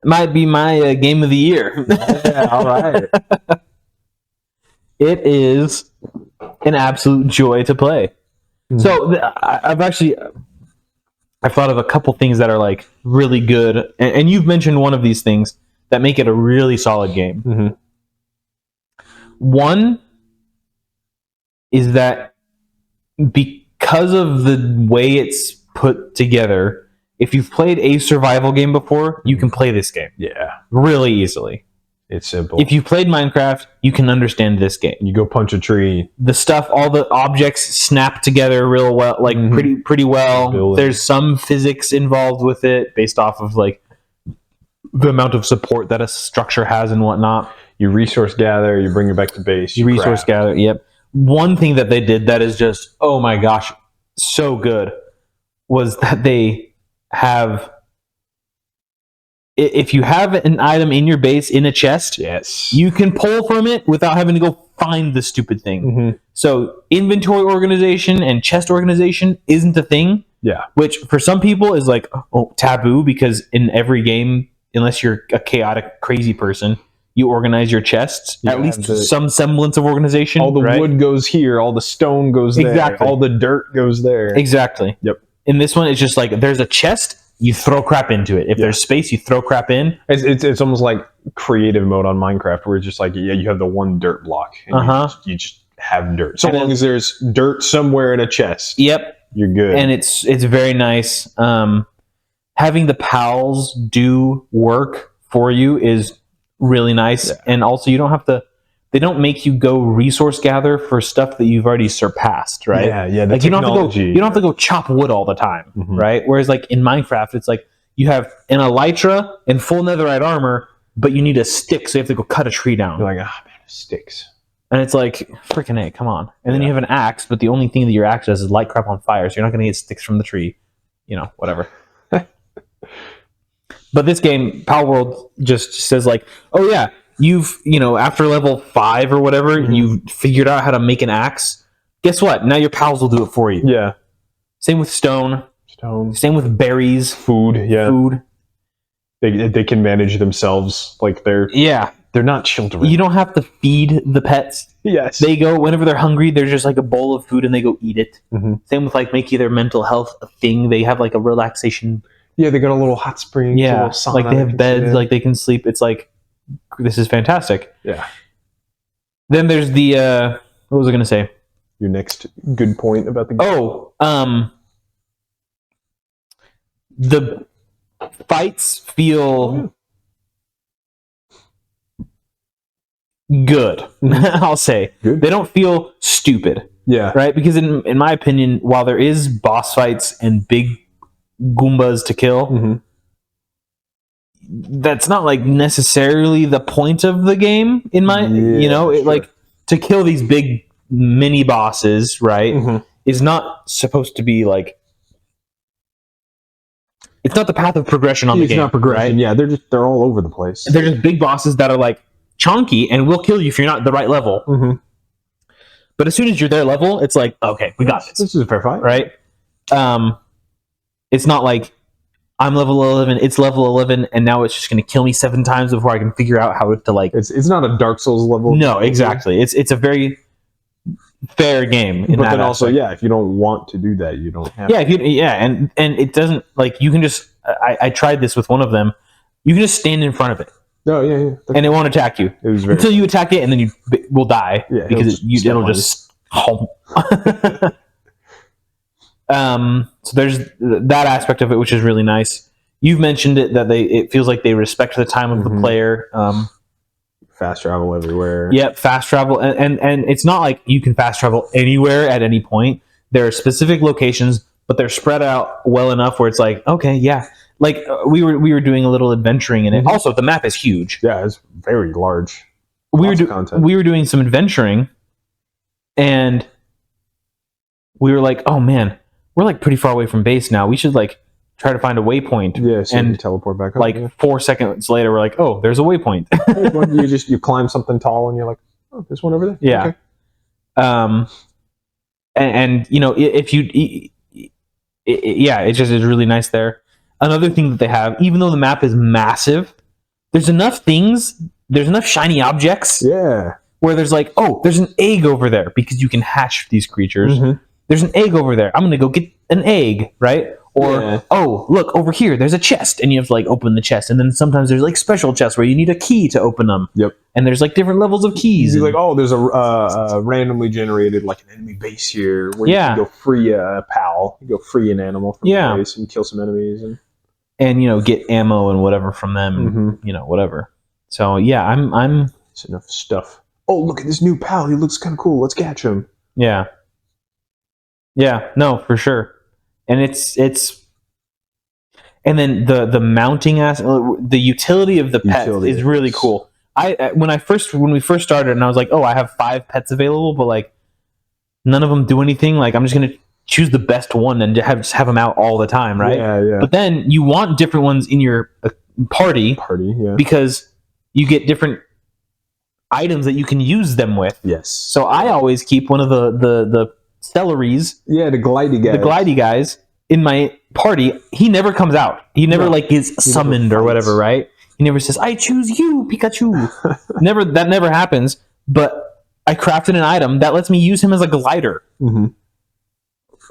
Speaker 1: might be my game of the year.
Speaker 2: Yeah, all right.
Speaker 1: It is an absolute joy to play. Mm-hmm. So I've thought of a couple things that are like really good, and you've mentioned one of these things that make it a really solid game.
Speaker 2: Mm-hmm.
Speaker 1: One is that because of the way it's put together, if you've played a survival game before, you can play this game.
Speaker 2: Yeah.
Speaker 1: Really easily.
Speaker 2: It's simple.
Speaker 1: If you've played Minecraft, you can understand this game.
Speaker 2: You go punch a tree.
Speaker 1: The stuff, all the objects snap together real well, like pretty well.
Speaker 2: Building.
Speaker 1: There's some physics involved with it based off of like the amount of support that a structure has and whatnot.
Speaker 2: You resource gather, you bring it back to base.
Speaker 1: You resource gather, yep. One thing that they did that is just, oh my gosh, so good, was that they have, if you have an item in your base in a chest,
Speaker 2: yes,
Speaker 1: you can pull from it without having to go find the stupid thing.
Speaker 2: Mm-hmm.
Speaker 1: So inventory organization and chest organization isn't a thing.
Speaker 2: Yeah.
Speaker 1: Which for some people is like taboo, because in every game, unless you're a chaotic, crazy person, you organize your chests, at least some semblance of organization.
Speaker 2: All the wood goes here, all the stone goes there, all the dirt goes there.
Speaker 1: Exactly.
Speaker 2: Yep.
Speaker 1: In this one, it's just like there's a chest, you throw crap into it. If there's space, you throw crap in.
Speaker 2: It's almost like creative mode on Minecraft, where it's just like, you have the one dirt block, and you just have dirt. So long as there's dirt somewhere in a chest, you're good. And
Speaker 1: it's very nice. Having the pals do work for you is really nice, and also you don't have to. They don't make you go resource gather for stuff that you've already surpassed, right?
Speaker 2: Yeah.
Speaker 1: Like you don't have to go chop wood all the time, right? Whereas like in Minecraft, it's like you have an elytra and full netherite armor, but you need a stick, so you have to go cut a tree down.
Speaker 2: You're like, sticks.
Speaker 1: And it's like, freaking A, come on. And then you have an axe, but the only thing that your axe does is light crap on fire, so you're not going to get sticks from the tree. You know, whatever. But this game, Palworld, just says like, oh yeah, after level 5 or whatever, you've figured out how to make an axe. Guess what? Now your pals will do it for you.
Speaker 2: Yeah.
Speaker 1: Same with stone. Same with berries.
Speaker 2: Food. Yeah.
Speaker 1: Food.
Speaker 2: They can manage themselves. Like they're not children.
Speaker 1: You don't have to feed the pets.
Speaker 2: Yes.
Speaker 1: They go, whenever they're hungry, there's just like a bowl of food and they go eat it.
Speaker 2: Mm-hmm.
Speaker 1: Same with like making their mental health a thing. They have like a relaxation.
Speaker 2: Yeah, they got a little hot spring.
Speaker 1: Yeah. Like they have beds, like they can sleep. It's like, this is fantastic.
Speaker 2: Yeah.
Speaker 1: Then there's the what was I going to say?
Speaker 2: Your next good point about the game.
Speaker 1: The fights feel good. I'll say. Good. They don't feel stupid.
Speaker 2: Yeah.
Speaker 1: Right? Because in my opinion, while there is boss fights and big Goombas to kill, that's not like necessarily the point of the game. In my, like to kill these big mini bosses, right, is not supposed to be like. It's not the path of progression on the game. It's not progression.
Speaker 2: Right? Yeah, they're all over the place.
Speaker 1: They're just big bosses that are like chunky and will kill you if you're not at the right level. But as soon as you're their level, it's like, okay, we got this.
Speaker 2: This is a fair fight,
Speaker 1: right? It's not like I'm level 11, it's level 11, and now it's just going to kill me 7 times before I can figure out how to like.
Speaker 2: It's not a Dark Souls level.
Speaker 1: No, exactly. It's a very fair game.
Speaker 2: But then also, if you don't want to do that, you don't have.
Speaker 1: Yeah, and it doesn't like you can just. I tried this with one of them. You can just stand in front of it.
Speaker 2: Oh yeah.
Speaker 1: And it won't attack you until you attack it, and then you will die because it'll just. So there's that aspect of it, which is really nice. You've mentioned it that it feels like they respect the time of the player.
Speaker 2: Fast travel everywhere.
Speaker 1: Yep, fast travel, and it's not like you can fast travel anywhere at any point. There are specific locations, but they're spread out well enough where it's like, okay, yeah. Like we were doing a little adventuring in it. Also, the map is huge.
Speaker 2: Yeah, it's very large.
Speaker 1: We were doing some adventuring, and we were like, oh man, we're like pretty far away from base now. We should like try to find a waypoint.
Speaker 2: Yeah, so you can teleport back up.
Speaker 1: Like 4 seconds later, we're like, oh, there's a waypoint.
Speaker 2: you climb something tall, and you're like, oh, there's one over there.
Speaker 1: Yeah. Okay. And you know, if you, it just is really nice there. Another thing that they have, even though the map is massive, there's enough things. There's enough shiny objects.
Speaker 2: Yeah.
Speaker 1: Where there's like, oh, there's an egg over there because you can hatch these creatures. There's an egg over there. I'm going to go get an egg, right? Or, oh, look, over here, there's a chest. And you have to, like, open the chest. And then sometimes there's, like, special chests where you need a key to open them.
Speaker 2: Yep.
Speaker 1: And there's, like, different levels of keys.
Speaker 2: Like, oh, there's a randomly generated, like, an enemy base here where you can go free a pal. You go free an animal from the base and kill some enemies.
Speaker 1: And, you know, get ammo and whatever from them. You know, whatever. So, yeah, I'm...
Speaker 2: It's enough stuff. Oh, look at this new pal. He looks kind of cool. Let's catch him.
Speaker 1: Yeah. Yeah, no, for sure. And it's and then the mounting the utility of the pets is really cool. When we first started and I was like, oh, I have 5 pets available, but like none of them do anything. Like I'm just gonna choose the best one and just have them out all the time, right?
Speaker 2: Yeah.
Speaker 1: But then you want different ones in your party, because you get different items that you can use them with.
Speaker 2: Yes.
Speaker 1: So I always keep one of the celeries.
Speaker 2: Yeah, the glidey guys
Speaker 1: in my party. He never comes out. He never is summoned or whatever, right? He never says, I choose you, Pikachu. That never happens. But I crafted an item that lets me use him as a glider.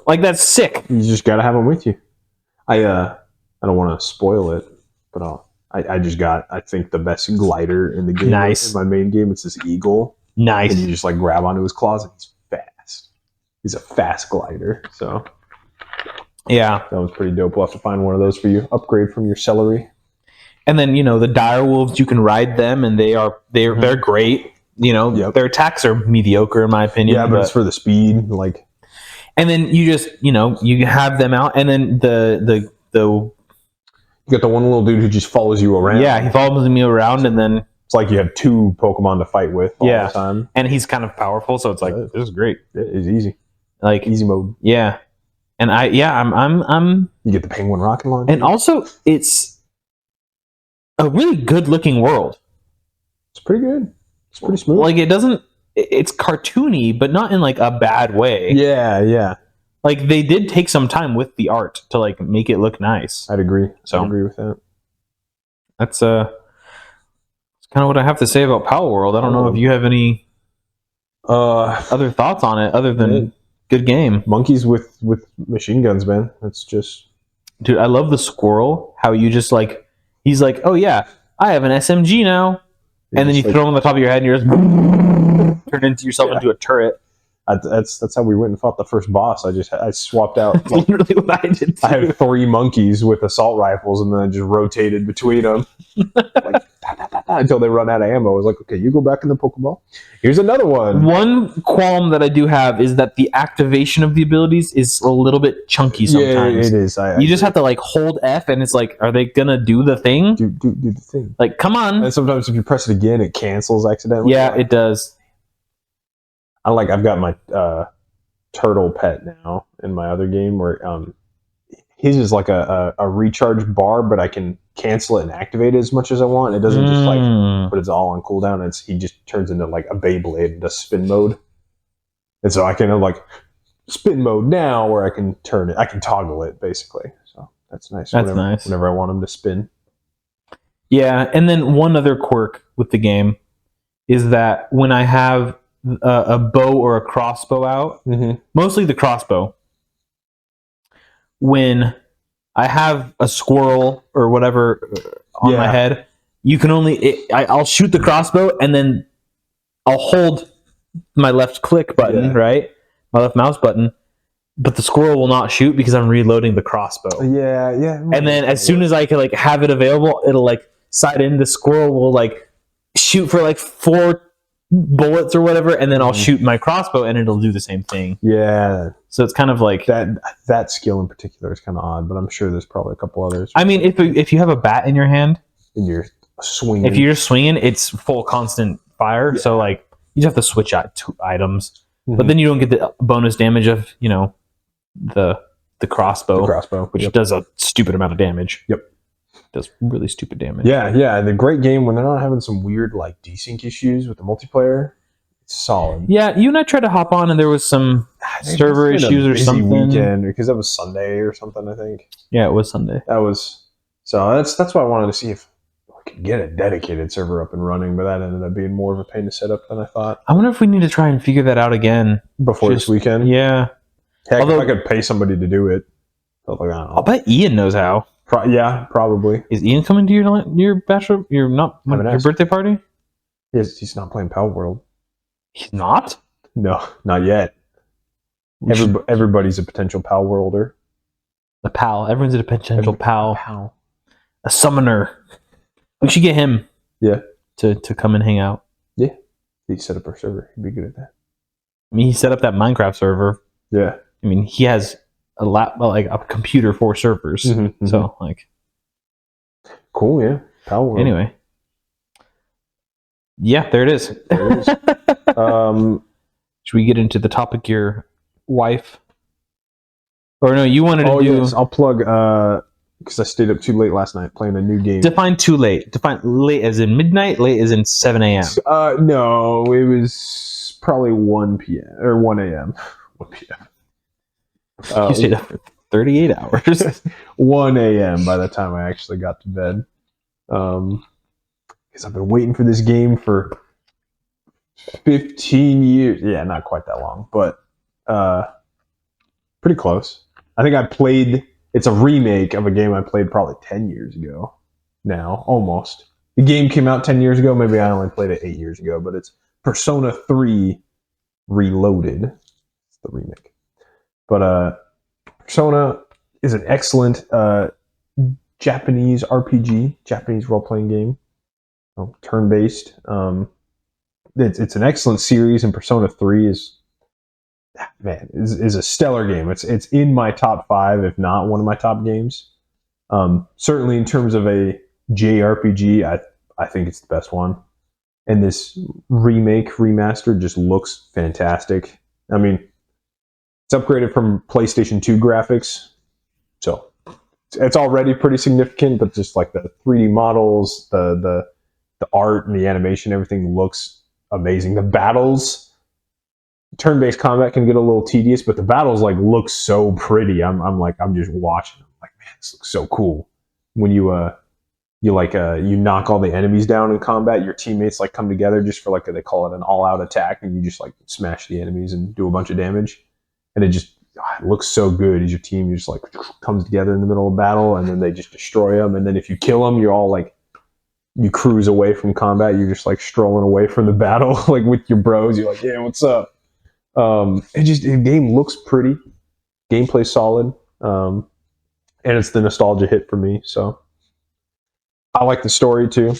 Speaker 1: Like that's sick.
Speaker 2: You just gotta have him with you. I don't want to spoil it, but I just got, I think, the best glider in the game.
Speaker 1: Nice.
Speaker 2: In my main game, it's this eagle.
Speaker 1: Nice.
Speaker 2: And you just like grab onto his claws and he's fast. He's a fast glider. So
Speaker 1: yeah,
Speaker 2: that was pretty dope. We'll have to find one of those for you. Upgrade from your celery.
Speaker 1: And then, you know, the dire wolves, you can ride them and they're great. You know, their attacks are mediocre in my opinion.
Speaker 2: Yeah, but it's for the speed. Like,
Speaker 1: and then you just, you know, you have them out, and then the
Speaker 2: you got the one little dude who just follows you around.
Speaker 1: Yeah, he follows me around, and then
Speaker 2: it's like you have 2 Pokemon to fight with all the time.
Speaker 1: And he's kind of powerful, so it's like this is great.
Speaker 2: It's easy,
Speaker 1: like
Speaker 2: easy mode.
Speaker 1: Yeah, and I'm.
Speaker 2: You get the Penguin rocket launcher,
Speaker 1: and also it's a really good looking world.
Speaker 2: It's pretty good. It's pretty smooth.
Speaker 1: Like it's cartoony, but not in like a bad way.
Speaker 2: Yeah.
Speaker 1: Like they did take some time with the art to like make it look nice.
Speaker 2: I'd agree. I'd agree with that.
Speaker 1: That's kind of what I have to say about Palworld. I don't know if you have any other thoughts on it other than good game.
Speaker 2: Monkeys with machine guns, man. That's just,
Speaker 1: dude. I love the squirrel. How you just like he's like, oh yeah, I have an SMG now, and then you throw him on the top of your head and you're just turn into yourself into a turret.
Speaker 2: That's how we went and fought the first boss. I swapped out.
Speaker 1: That's literally what I did too.
Speaker 2: I had 3 monkeys with assault rifles, and then I just rotated between them like, until they run out of ammo. I was like, okay, you go back in the Pokeball. Here's another one.
Speaker 1: One qualm that I do have is that the activation of the abilities is a little bit chunky sometimes.
Speaker 2: Yeah, it is.
Speaker 1: You just have to like hold F, and it's like, are they gonna do the thing?
Speaker 2: Do the thing.
Speaker 1: Like, come on.
Speaker 2: And sometimes if you press it again, it cancels accidentally.
Speaker 1: Yeah, it does.
Speaker 2: I've got my turtle pet now in my other game where his is like a recharge bar, but I can cancel it and activate it as much as I want. It doesn't just like put it all on cooldown. He just turns into like a Beyblade and does spin mode. And so I can have like spin mode now where I can toggle it basically. So that's nice.
Speaker 1: That's nice.
Speaker 2: Whenever I want him to spin.
Speaker 1: Yeah, and then one other quirk with the game is that when I have a bow or a crossbow out, mostly the crossbow, when I have a squirrel or whatever on my head, you can I'll shoot the crossbow and then I'll hold my left click button, right? My left mouse button, but the squirrel will not shoot because I'm reloading the crossbow.
Speaker 2: Yeah.
Speaker 1: And then as soon as I can like have it available, it'll like side in, the squirrel will like shoot for like 4 bullets or whatever, and then I'll shoot my crossbow and it'll do the same thing.
Speaker 2: Yeah.
Speaker 1: So it's kind of like
Speaker 2: that skill in particular is kind of odd, but I'm sure there's probably a couple others.
Speaker 1: I mean, if you have a bat in your hand
Speaker 2: and you're swinging,
Speaker 1: it's full constant fire. So like you just have to switch out 2 items, but then you don't get the bonus damage of the crossbow, which does a stupid amount of damage.
Speaker 2: Yep.
Speaker 1: Does really stupid damage.
Speaker 2: Yeah. The great game when they're not having some weird like desync issues with the multiplayer, it's solid. Yeah,
Speaker 1: you and I tried to hop on and there was some server issues or something.
Speaker 2: Weekend because that was Sunday or something, I think.
Speaker 1: Yeah, it was Sunday.
Speaker 2: That's why I wanted to see if we could get a dedicated server up and running, but that ended up being more of a pain to set up than I thought.
Speaker 1: I wonder if we need to try and figure that out again
Speaker 2: before this weekend.
Speaker 1: Yeah.
Speaker 2: Heck, if I could pay somebody to do it,
Speaker 1: I'll bet Ian knows how.
Speaker 2: Yeah, probably.
Speaker 1: Is Ian coming to your bachelor? Your birthday party?
Speaker 2: He's not playing Palworld.
Speaker 1: He's not?
Speaker 2: No, not yet. Everybody's a potential Palworlder.
Speaker 1: A pal. Everyone's a potential pal. A summoner. We should get him.
Speaker 2: Yeah.
Speaker 1: To come and hang out.
Speaker 2: Yeah. He set up our server. He'd be good at that.
Speaker 1: I mean, he set up that Minecraft server.
Speaker 2: Yeah.
Speaker 1: I mean, he has a computer for servers. So like.
Speaker 2: Cool. Yeah. Palworld.
Speaker 1: Anyway. Yeah, there it is. Should we get into the topic your wife? Or no, you wanted to do...
Speaker 2: Yes. I'll plug, because I stayed up too late last night playing a new game.
Speaker 1: Define too late. Define late as in midnight, late as in 7 a.m.
Speaker 2: No, it was probably 1 p.m. or 1 a.m. 1 p.m.
Speaker 1: You stayed up for 38 hours.
Speaker 2: 1 a.m. by the time I actually got to bed. Because I've been waiting for this game for 15 years. Yeah, not quite that long, but pretty close. I think I played... It's a remake of a game I played probably 10 years ago now, almost. The game came out 10 years ago. Maybe I only played it 8 years ago, but it's Persona 3 Reloaded. It's the remake. But Persona is an excellent Japanese RPG, Japanese role-playing game. Turn-based. It's an excellent series, and Persona 3 is a stellar game. It's in my top 5, if not one of my top games. Certainly in terms of a JRPG, I think it's the best one. And this remaster just looks fantastic. I mean, it's upgraded from PlayStation 2 graphics, so it's already pretty significant. But just like the 3D models, the art and the animation, everything looks amazing. The battles. Turn-based combat can get a little tedious, but the battles look so pretty. I'm just watching. I'm like, man, this looks so cool. When you knock all the enemies down in combat, your teammates come together just for they call it an all-out attack, and you just smash the enemies and do a bunch of damage. And it looks so good as your team just comes together in the middle of battle, and then they just destroy them. And then if you kill them, you're all you cruise away from combat. You're just strolling away from the battle with your bros. You're yeah, what's up? The game looks pretty, gameplay's solid, and it's the nostalgia hit for me. So I like the story too.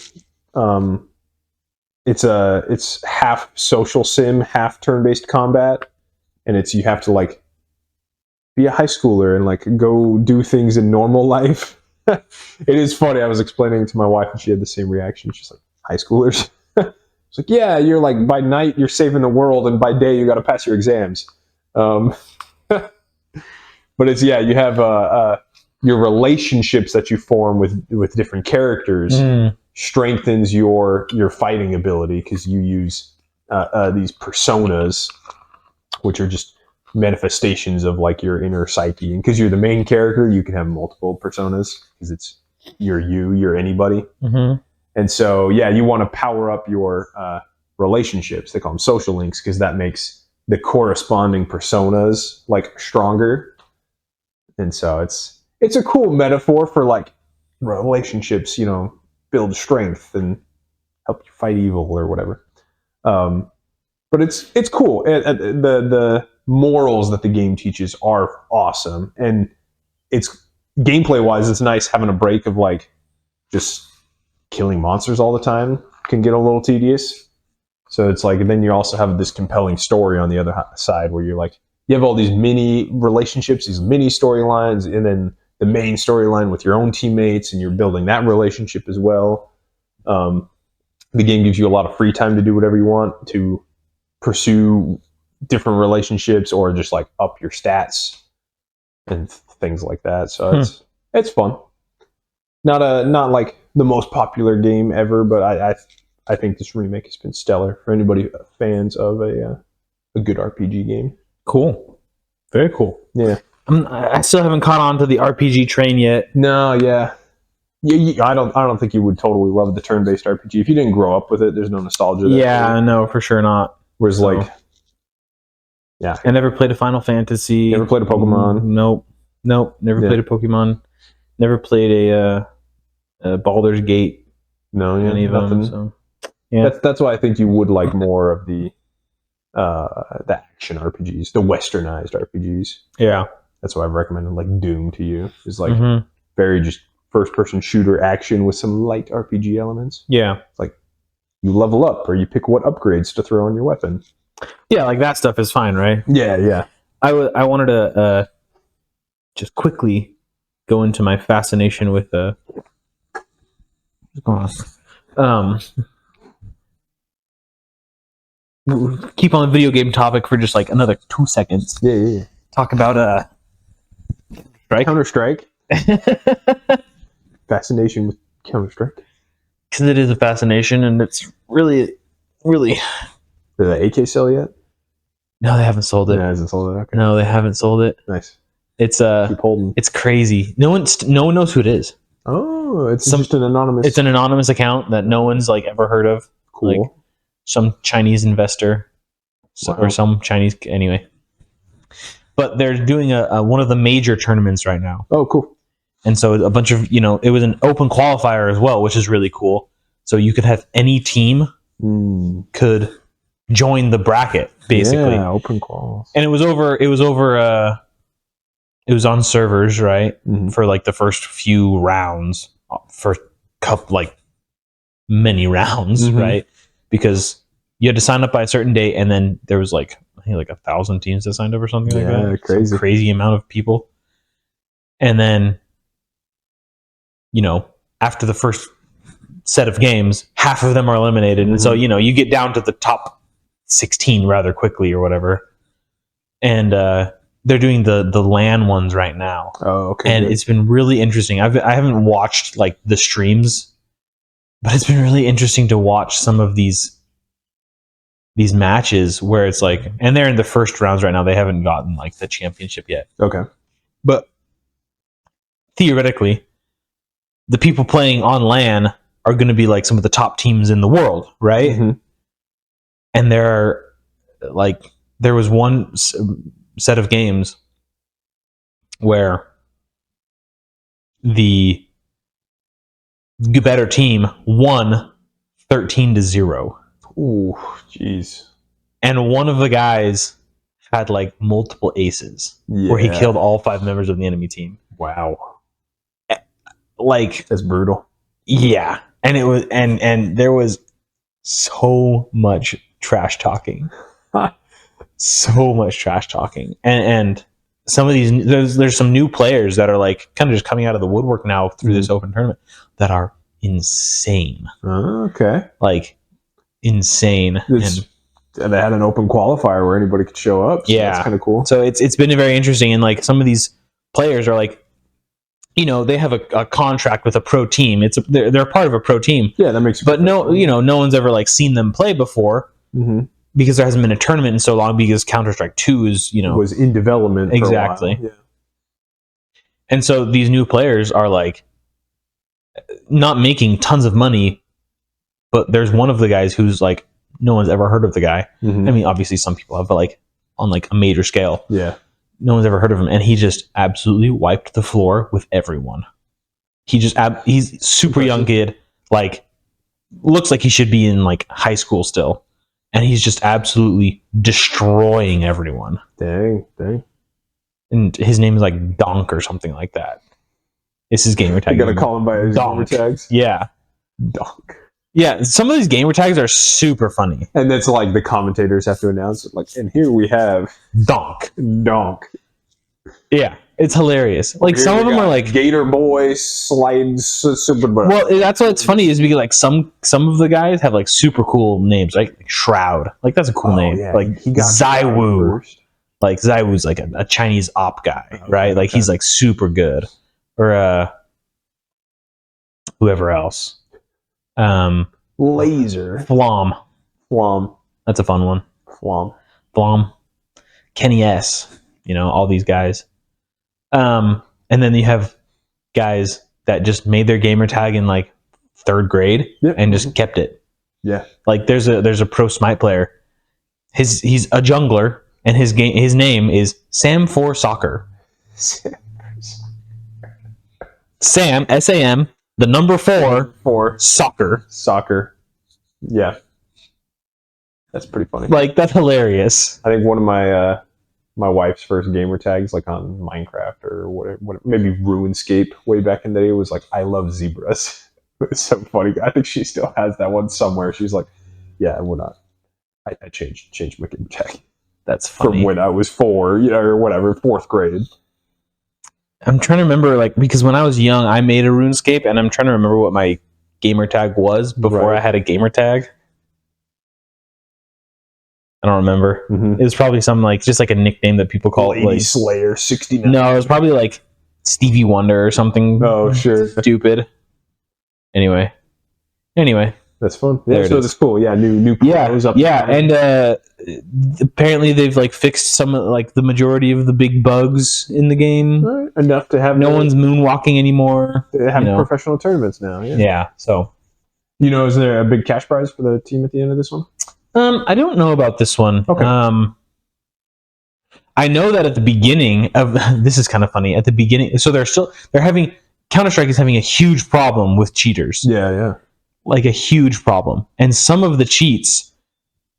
Speaker 2: It's half social sim, half turn-based combat, and you have to be a high schooler and go do things in normal life. It is funny. I was explaining to my wife, and she had the same reaction. She's like, high schoolers. It's like, yeah, you're like, by night you're saving the world, and by day you got to pass your exams. But it's, yeah, you have your relationships that you form with different characters strengthens your fighting ability, because you use these personas, which are just manifestations of like your inner psyche. And because you're the main character, you can have multiple personas, because you're anybody. And so, yeah, you want to power up your relationships. They call them social links, because that makes the corresponding personas like stronger. And so it's a cool metaphor for like relationships, you know, build strength and help you fight evil or whatever. But it's cool. The morals that the game teaches are awesome, and it's gameplay wise, it's nice having a break of like just killing monsters all the time can get a little tedious. So it's like, and then you also have this compelling story on the other side, where you're like, you have all these mini relationships, these mini storylines, and then the main storyline with your own teammates, and you're building that relationship as well. The game gives you a lot of free time to do whatever you want, to pursue different relationships or just like up your stats and things like that. So it's fun. Not like the most popular game ever, but I think this remake has been stellar for anybody fans of a good RPG game.
Speaker 1: Cool, very cool.
Speaker 2: Yeah,
Speaker 1: I still haven't caught on to the RPG train yet.
Speaker 2: No, yeah. I don't think you would totally love the turn-based RPG if you didn't grow up with it. There's no nostalgia there.
Speaker 1: Yeah, no, for sure not.
Speaker 2: Whereas like, yeah,
Speaker 1: I never played a Final Fantasy.
Speaker 2: Never played a Pokemon.
Speaker 1: Nope. Never played a Pokemon. Never played a Baldur's Gate.
Speaker 2: No, yeah,
Speaker 1: any of
Speaker 2: nothing.
Speaker 1: them. So yeah,
Speaker 2: that's why I think you would like more of the action RPGs, the westernized RPGs.
Speaker 1: Yeah,
Speaker 2: that's why I've recommended like Doom to you. Is like very just first-person shooter action with some light RPG elements.
Speaker 1: Yeah,
Speaker 2: it's like you level up, or you pick what upgrades to throw on your weapon.
Speaker 1: Yeah, like that stuff is fine, right?
Speaker 2: Yeah.
Speaker 1: I wanted to just quickly go into my fascination with keep on the video game topic for just like another 2 seconds.
Speaker 2: Yeah.
Speaker 1: Talk about
Speaker 2: Counter-Strike. Fascination with Counter-Strike.
Speaker 1: Because it is a fascination, and it's really.
Speaker 2: Did the AK sell yet?
Speaker 1: No, they haven't sold it.
Speaker 2: No, it hasn't sold it. Okay.
Speaker 1: No, they haven't sold it.
Speaker 2: Nice.
Speaker 1: It's
Speaker 2: keep holding.
Speaker 1: It's crazy. No one knows who it is.
Speaker 2: Oh, it's just an anonymous.
Speaker 1: It's an anonymous account that no one's like ever heard of.
Speaker 2: Cool.
Speaker 1: Like some Chinese investor, or some Chinese anyway. But they're doing a one of the major tournaments right now.
Speaker 2: Oh, cool.
Speaker 1: And so a bunch of, it was an open qualifier as well, which is really cool. So you could have any team could join the bracket, basically.
Speaker 2: Yeah, open quals.
Speaker 1: And it was on servers, right? For like the first few rounds, for like many rounds, right? Because you had to sign up by a certain date, and then there was like, I think like 1,000 teams that signed up or something like that.
Speaker 2: Crazy.
Speaker 1: Some crazy amount of people. And then, after the first set of games, half of them are eliminated. And so, you get down to the top 16 rather quickly or whatever. And they're doing the LAN ones right now.
Speaker 2: Oh, okay.
Speaker 1: And it's been really interesting. I haven't watched like the streams, but it's been really interesting to watch some of these matches where it's like, and they're in the first rounds right now. They haven't gotten like the championship yet.
Speaker 2: Okay.
Speaker 1: But theoretically, the people playing on LAN are going to be like some of the top teams in the world, right? And there was one set of games where the better team won 13-0.
Speaker 2: Ooh, jeez.
Speaker 1: And one of the guys had like multiple aces where he killed all 5 members of the enemy team.
Speaker 2: Wow.
Speaker 1: Like,
Speaker 2: that's brutal.
Speaker 1: Yeah. And it was and there was so much trash talking. So much trash talking. And some of these, there's some new players that are like kind of just coming out of the woodwork now through this open tournament that are insane.
Speaker 2: Okay.
Speaker 1: Like, insane.
Speaker 2: And they had an open qualifier where anybody could show up. So that's kind of cool.
Speaker 1: So it's been very interesting. And like some of these players are like, you know, they have a contract with a pro team. They're part of a pro team.
Speaker 2: Yeah, that makes.
Speaker 1: But no one's ever like seen them play before because there hasn't been a tournament in so long. Because Counter-Strike 2
Speaker 2: was in development.
Speaker 1: Exactly.
Speaker 2: For a while. Yeah.
Speaker 1: And so these new players are like not making tons of money, but there's one of the guys who's like no one's ever heard of the guy. I mean, obviously some people have, but like on like a major scale.
Speaker 2: Yeah.
Speaker 1: No one's ever heard of him, and he just absolutely wiped the floor with everyone. He's super young kid, like looks like he should be in like high school still, and he's just absolutely destroying everyone.
Speaker 2: Dang.
Speaker 1: And his name is like Donk or something like that. It's his gamer tag.
Speaker 2: You gotta call him by his gamer tags.
Speaker 1: Yeah,
Speaker 2: Donk.
Speaker 1: Yeah, some of these gamer tags are super funny.
Speaker 2: And that's like the commentators have to announce it. Like, and here we have
Speaker 1: Donk.
Speaker 2: Yeah,
Speaker 1: it's hilarious. Like
Speaker 2: here
Speaker 1: some of them are like
Speaker 2: Gator Boy slides super.
Speaker 1: Well, that's what's funny is because like some of the guys have like super cool names, like Shroud. Like that's a cool name.
Speaker 2: Yeah.
Speaker 1: Like
Speaker 2: he got
Speaker 1: Zaiwu. Like Zaiwu's like a Chinese op guy, right? Like he's like super good. Or whoever else.
Speaker 2: Laser.
Speaker 1: Flom. That's a fun one. Flom. Kenny S. You know, all these guys. And then you have guys that just made their gamer tag in like 3rd grade and just kept it.
Speaker 2: Yeah.
Speaker 1: Like there's a pro Smite player. He's a jungler and his name is Sam4 Soccer. Sam, S-A-M, the number 4 Soccer.
Speaker 2: Yeah. That's pretty funny.
Speaker 1: Like that's hilarious.
Speaker 2: I think one of my my wife's first gamer tags, like on Minecraft or whatever, maybe RuneScape way back in the day, was like, I love zebras. It's so funny. I think she still has that one somewhere. She's like, yeah, we're not. I changed my gamer tag.
Speaker 1: That's funny.
Speaker 2: From when I was 4, or whatever, 4th grade.
Speaker 1: I'm trying to remember, like, because when I was young, I made a RuneScape, and I'm trying to remember what my gamer tag was before I had a gamer tag. I don't remember. It was probably some just like a nickname that people call
Speaker 2: Lady
Speaker 1: like
Speaker 2: Slayer 69.
Speaker 1: No, it was probably like Stevie Wonder or something.
Speaker 2: Oh, sure.
Speaker 1: Stupid. Anyway,
Speaker 2: that's fun.
Speaker 1: Yeah,
Speaker 2: so that's cool. Yeah, new pros up.
Speaker 1: Yeah, and apparently they've like fixed some like the majority of the big bugs in the game.
Speaker 2: Right. Enough to have
Speaker 1: no one's moonwalking anymore.
Speaker 2: They have professional tournaments now.
Speaker 1: Yeah. So,
Speaker 2: is there a big cash prize for the team at the end of this one?
Speaker 1: I don't know about this one.
Speaker 2: Okay.
Speaker 1: I know that at the beginning of this is kind of funny. At the beginning, so they're having Counter-Strike is having a huge problem with cheaters.
Speaker 2: Yeah.
Speaker 1: Like a huge problem, and some of the cheats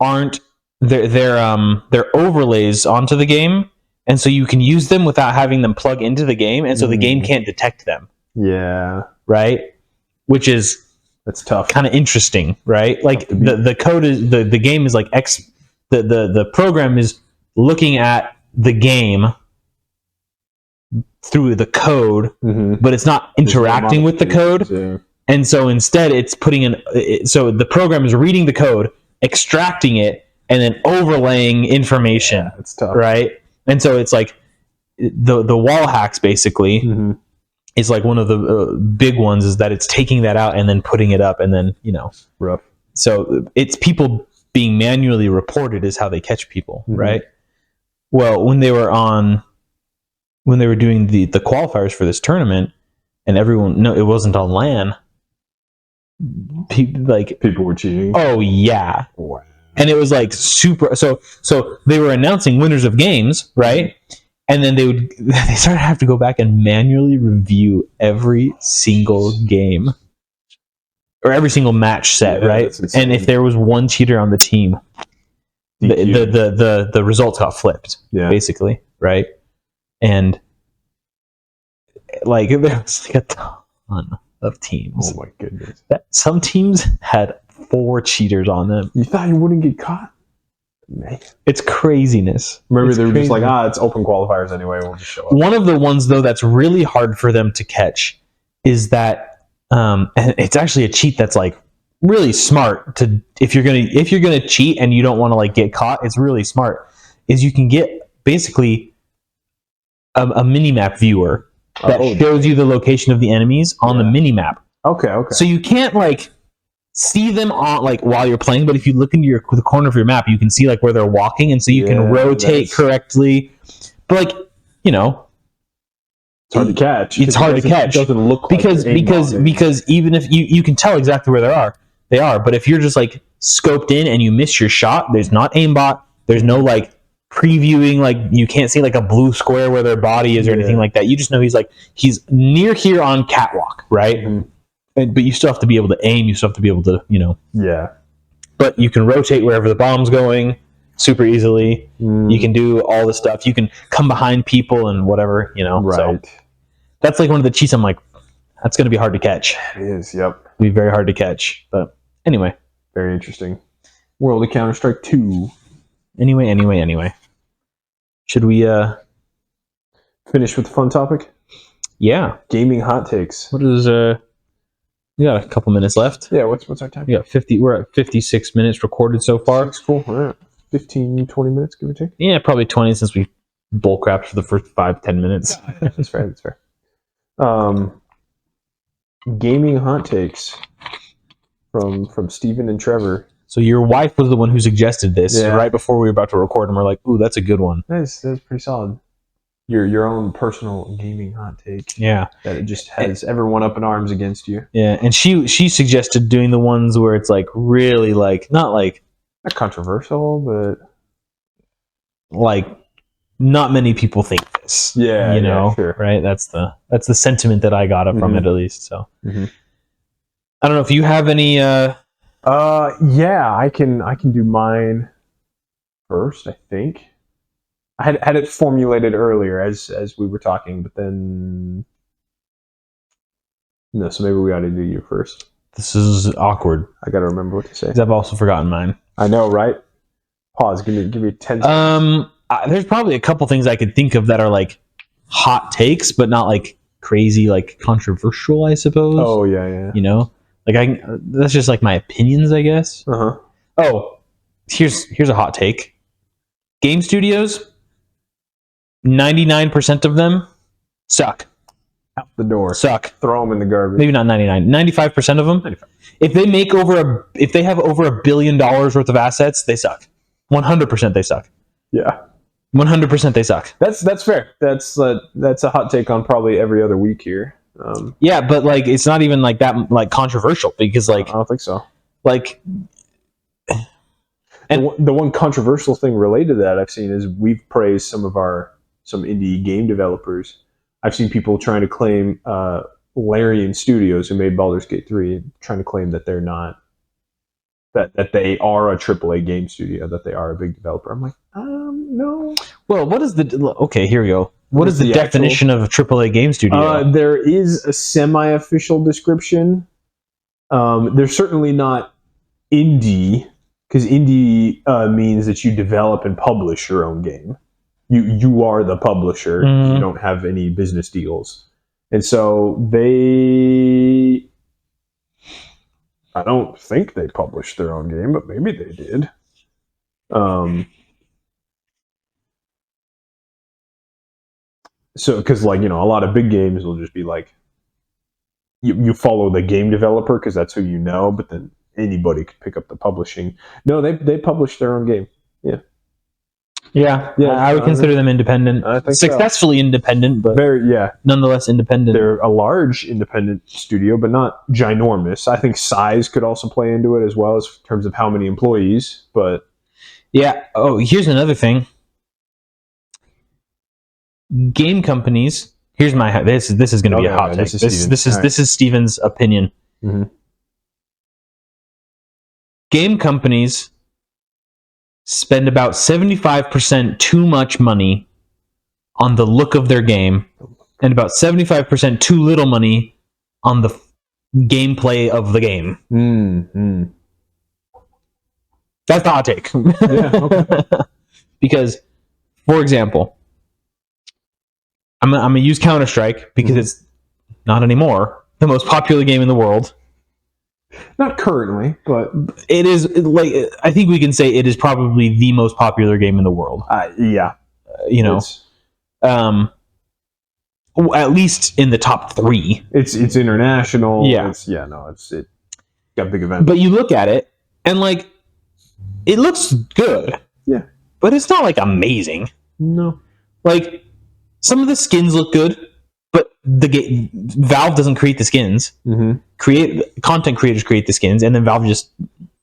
Speaker 1: aren't they're overlays onto the game, and so you can use them without having them plug into the game, and so the game can't detect them.
Speaker 2: Yeah.
Speaker 1: Right. Which is.
Speaker 2: That's tough.
Speaker 1: Kind of interesting, right? Like the code is the game is like the program is looking at the game through the code, but it's not interacting with the code.
Speaker 2: Yeah.
Speaker 1: And so instead it's putting so the program is reading the code, extracting it, and then overlaying information.
Speaker 2: Yeah, it's tough.
Speaker 1: Right? And so it's like the wall hacks basically. Is like one of the big ones is that it's taking that out and then putting it up and then,
Speaker 2: rough.
Speaker 1: So it's people being manually reported is how they catch people, right? Well, when they were doing the qualifiers for this tournament and it wasn't on LAN.
Speaker 2: People were cheating.
Speaker 1: Oh yeah.
Speaker 2: Wow.
Speaker 1: And it was like super. So they were announcing winners of games, right? And then they started to have to go back and manually review every single game or every single match set, right? And if there was one cheater on the team, the results got flipped, basically, right? And like there was like a ton of teams.
Speaker 2: Oh my goodness!
Speaker 1: Some teams had 4 cheaters on them.
Speaker 2: You thought you wouldn't get caught? Man.
Speaker 1: It's craziness.
Speaker 2: Remember, they were just like, it's open qualifiers anyway. We'll just show up.
Speaker 1: One of the ones, though, that's really hard for them to catch is that, and it's actually a cheat that's like really smart to if you're gonna cheat and you don't want to like get caught. It's really smart. Is you can get basically a mini map viewer that shows you the location of the enemies on the mini map.
Speaker 2: Okay.
Speaker 1: So you can't like see them on like while you're playing, but if you look into the corner of your map, you can see like where they're walking, and so you can rotate correctly. But like, you know,
Speaker 2: it's hard to catch.
Speaker 1: It's hard to catch.
Speaker 2: It doesn't look like
Speaker 1: because even if you can tell exactly where they are, but if you're just like scoped in and you miss your shot, there's not aimbot, there's no like previewing, like you can't see like a blue square where their body is or anything like that. You just know he's near here on catwalk, right?
Speaker 2: Mm-hmm.
Speaker 1: But you still have to be able to aim. You still have to be able to, you know.
Speaker 2: Yeah.
Speaker 1: But you can rotate wherever the bomb's going super easily. You can do all the stuff. You can come behind people and whatever, you know.
Speaker 2: Right.
Speaker 1: So that's like one of the cheats. I'm like, that's going to be hard to catch.
Speaker 2: It is. Yep.
Speaker 1: It'll be very hard to catch. But anyway.
Speaker 2: Very interesting. World of Counter-Strike 2.
Speaker 1: Anyway. Should we
Speaker 2: finish with the fun topic?
Speaker 1: Yeah.
Speaker 2: Gaming hot takes.
Speaker 1: What is we got a couple minutes left.
Speaker 2: Yeah, what's our time?
Speaker 1: We're at 56 minutes recorded so far.
Speaker 2: That's cool. All right. 15, 20 minutes, give or take.
Speaker 1: Yeah, probably 20 since we bull crapped for the first 5-10 minutes.
Speaker 2: That's fair. Gaming hot takes from Steven and Trevor.
Speaker 1: So your wife was the one who suggested this right before we were about to record, and we're like, ooh, that's a good one.
Speaker 2: That's pretty solid. Your own personal gaming hot take.
Speaker 1: Yeah.
Speaker 2: That it just has everyone up in arms against you.
Speaker 1: Yeah, and she suggested doing the ones where it's like really like not
Speaker 2: controversial, but
Speaker 1: like not many people think this.
Speaker 2: Yeah.
Speaker 1: You know,
Speaker 2: sure.
Speaker 1: Right? That's the sentiment that I got from it, at least. So I don't know if you have any
Speaker 2: yeah, I can do mine first, I think. I had it formulated earlier as we were talking, but then no. So maybe we ought to do you first.
Speaker 1: This is awkward.
Speaker 2: I got to remember what to say.
Speaker 1: I've also forgotten mine.
Speaker 2: I know, right? Pause. Give me 10 seconds.
Speaker 1: There's probably a couple things I could think of that are like hot takes, but not like crazy, like controversial, I suppose.
Speaker 2: Oh yeah.
Speaker 1: You know, like that's just like my opinions, I guess. Oh, here's a hot take. Game studios. 99% of them suck.
Speaker 2: Out the door.
Speaker 1: Suck.
Speaker 2: Throw them in the garbage.
Speaker 1: Maybe not 99. 95% of them. 95. If they have over $1 billion worth of assets, they suck. 100% they suck.
Speaker 2: Yeah.
Speaker 1: 100% they suck.
Speaker 2: That's fair. That's a hot take on probably every other week here.
Speaker 1: Yeah, but like it's not even like that like controversial because like
Speaker 2: I don't think so.
Speaker 1: Like,
Speaker 2: and the one controversial thing related to that I've seen is we've praised some indie game developers. I've seen people trying to claim Larian Studios, who made Baldur's Gate 3, trying to claim that they're not, that they are a AAA game studio, that they are a big developer. I'm like, no.
Speaker 1: Well, what is okay, here we go. What is the definition of a AAA game studio?
Speaker 2: There is a semi-official description. They're certainly not indie, because indie means that you develop and publish your own game. You are the publisher. You don't have any business deals. And so I don't think they published their own game, but maybe they did. So, because like, a lot of big games will just be like, you follow the game developer because that's who you know, but then anybody could pick up the publishing. No, they published their own game. Yeah.
Speaker 1: I would consider them independent.
Speaker 2: I think
Speaker 1: successfully independent, but nonetheless independent.
Speaker 2: They're a large independent studio, but not ginormous. I think size could also play into it as well as in terms of how many employees. But
Speaker 1: yeah. Oh, here's another thing. Game companies. Here's my this is going to be a hot take. This is Steven's opinion.
Speaker 2: Mm-hmm.
Speaker 1: Game companies spend about 75% too much money on the look of their game, and about 75% too little money on the gameplay of the game.
Speaker 2: Mm-hmm.
Speaker 1: That's the hot take.
Speaker 2: Okay.
Speaker 1: Because, for example, I'm gonna use Counter-Strike because it's not anymore the most popular game in the world.
Speaker 2: Not currently, but
Speaker 1: it is like I think we can say it is probably the most popular game in the world.
Speaker 2: Yeah,
Speaker 1: At least in the top 3.
Speaker 2: It's international.
Speaker 1: Yeah,
Speaker 2: it got big events.
Speaker 1: But you look at it and like it looks good.
Speaker 2: Yeah,
Speaker 1: but it's not like amazing.
Speaker 2: No,
Speaker 1: like some of the skins look good, but Valve doesn't create the skins. Content creators create the skins, and then Valve just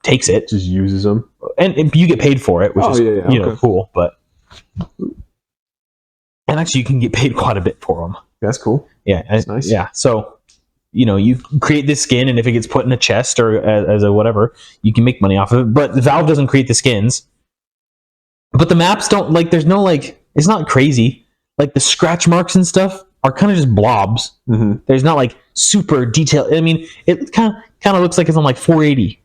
Speaker 1: takes it,
Speaker 2: just uses them,
Speaker 1: and you get paid for it, which is cool. But and actually, you can get paid quite a bit for them.
Speaker 2: That's cool.
Speaker 1: Yeah,
Speaker 2: that's nice.
Speaker 1: Yeah, so you create this skin, and if it gets put in a chest or as a whatever, you can make money off of it. But Valve doesn't create the skins. But the maps don't there's no it's not crazy. Like the scratch marks and stuff are kind of just blobs. There's not like super detailed. I mean, it kind of looks like it's on like 480.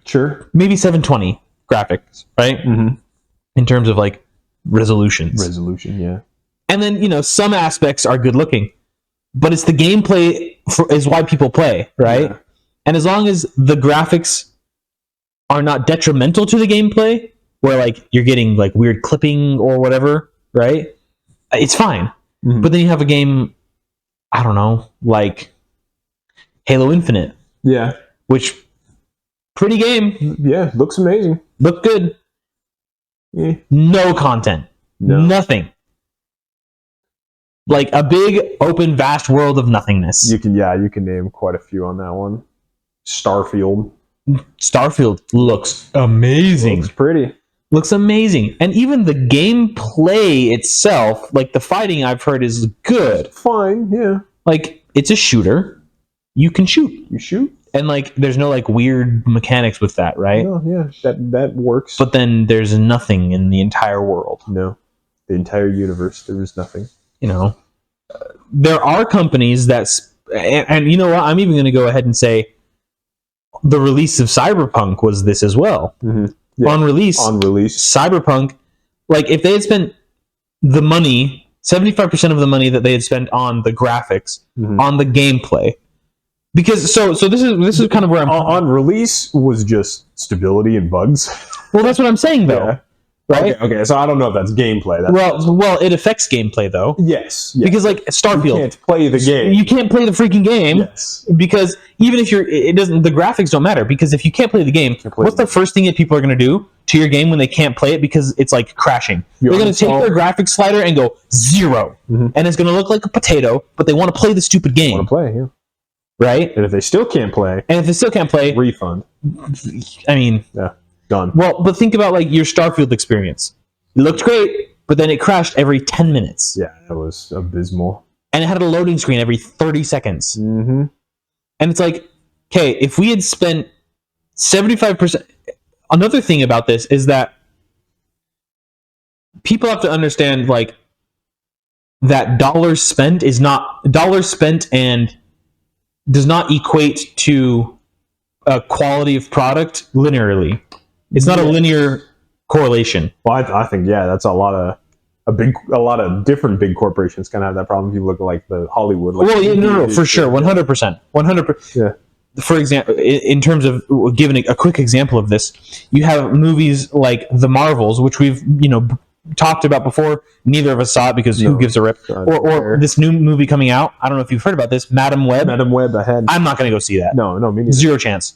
Speaker 2: Sure.
Speaker 1: Maybe 720 graphics, right? In terms of like resolutions.
Speaker 2: Resolution, yeah.
Speaker 1: And then, some aspects are good looking, but it's the gameplay is why people play, right? Yeah. And as long as the graphics are not detrimental to the gameplay, where like you're getting like weird clipping or whatever, right? It's fine. But then you have a game, I don't know, like Halo Infinite.
Speaker 2: Yeah.
Speaker 1: Which, pretty game.
Speaker 2: Yeah, looks amazing.
Speaker 1: Look good.
Speaker 2: Yeah.
Speaker 1: No content. No. Nothing. Like a big, open, vast world of nothingness.
Speaker 2: You can name quite a few on that one. Starfield
Speaker 1: looks amazing.
Speaker 2: Looks pretty.
Speaker 1: Looks amazing. And even the gameplay itself, like the fighting I've heard is good.
Speaker 2: Fine, yeah.
Speaker 1: Like, it's a shooter. You can shoot.
Speaker 2: You shoot.
Speaker 1: And like there's no like weird mechanics with that, right?
Speaker 2: No, yeah. That works.
Speaker 1: But then there's nothing in the entire world.
Speaker 2: No. The entire universe, there is nothing.
Speaker 1: There are companies and you know what? I'm even going to go ahead and say the release of Cyberpunk was this as well. Yeah. On release, Cyberpunk, like if they had spent the money, 75% of the money that they had spent on the graphics, on the gameplay, because so this is kind of where I'm
Speaker 2: on release was just stability and bugs.
Speaker 1: Well, that's what I'm saying though.
Speaker 2: Yeah.
Speaker 1: Right?
Speaker 2: Okay, so I don't know if that's gameplay.
Speaker 1: Well, it affects gameplay though.
Speaker 2: Yes.
Speaker 1: Because like Starfield,
Speaker 2: you can't play the game.
Speaker 1: You can't play the freaking game.
Speaker 2: Yes.
Speaker 1: Because even if the graphics don't matter. Because if you can't play the game, what's the first thing that people are going to do to your game when they can't play it because it's like crashing? They're going to take their graphics slider and go 0, and it's going to look like a potato. But they want to play the stupid game.
Speaker 2: Want to play, yeah.
Speaker 1: Right.
Speaker 2: And if they still can't play, refund.
Speaker 1: I mean,
Speaker 2: yeah. Done.
Speaker 1: Well, but think about like your Starfield experience. It looked great, but then it crashed every 10 minutes.
Speaker 2: Yeah, that was abysmal.
Speaker 1: And it had a loading screen every 30 seconds. And it's like, okay, if we had spent 75%... Another thing about this is that people have to understand like that dollars spent and does not equate to a quality of product linearly. It's not a linear correlation.
Speaker 2: Well, I think that's a lot of different big corporations kind of have that problem. If you look at like the Hollywood. Like,
Speaker 1: well, no, for sure, 100%, 100%.
Speaker 2: Yeah.
Speaker 1: For example, in terms of giving a quick example of this, you have movies like The Marvels, which we've talked about before. Neither of us saw it because who gives a rip? Or this new movie coming out. I don't know if you've heard about this, Madam Web.
Speaker 2: Madam Web,
Speaker 1: I'm not going to go see that.
Speaker 2: No, me neither.
Speaker 1: 0 chance.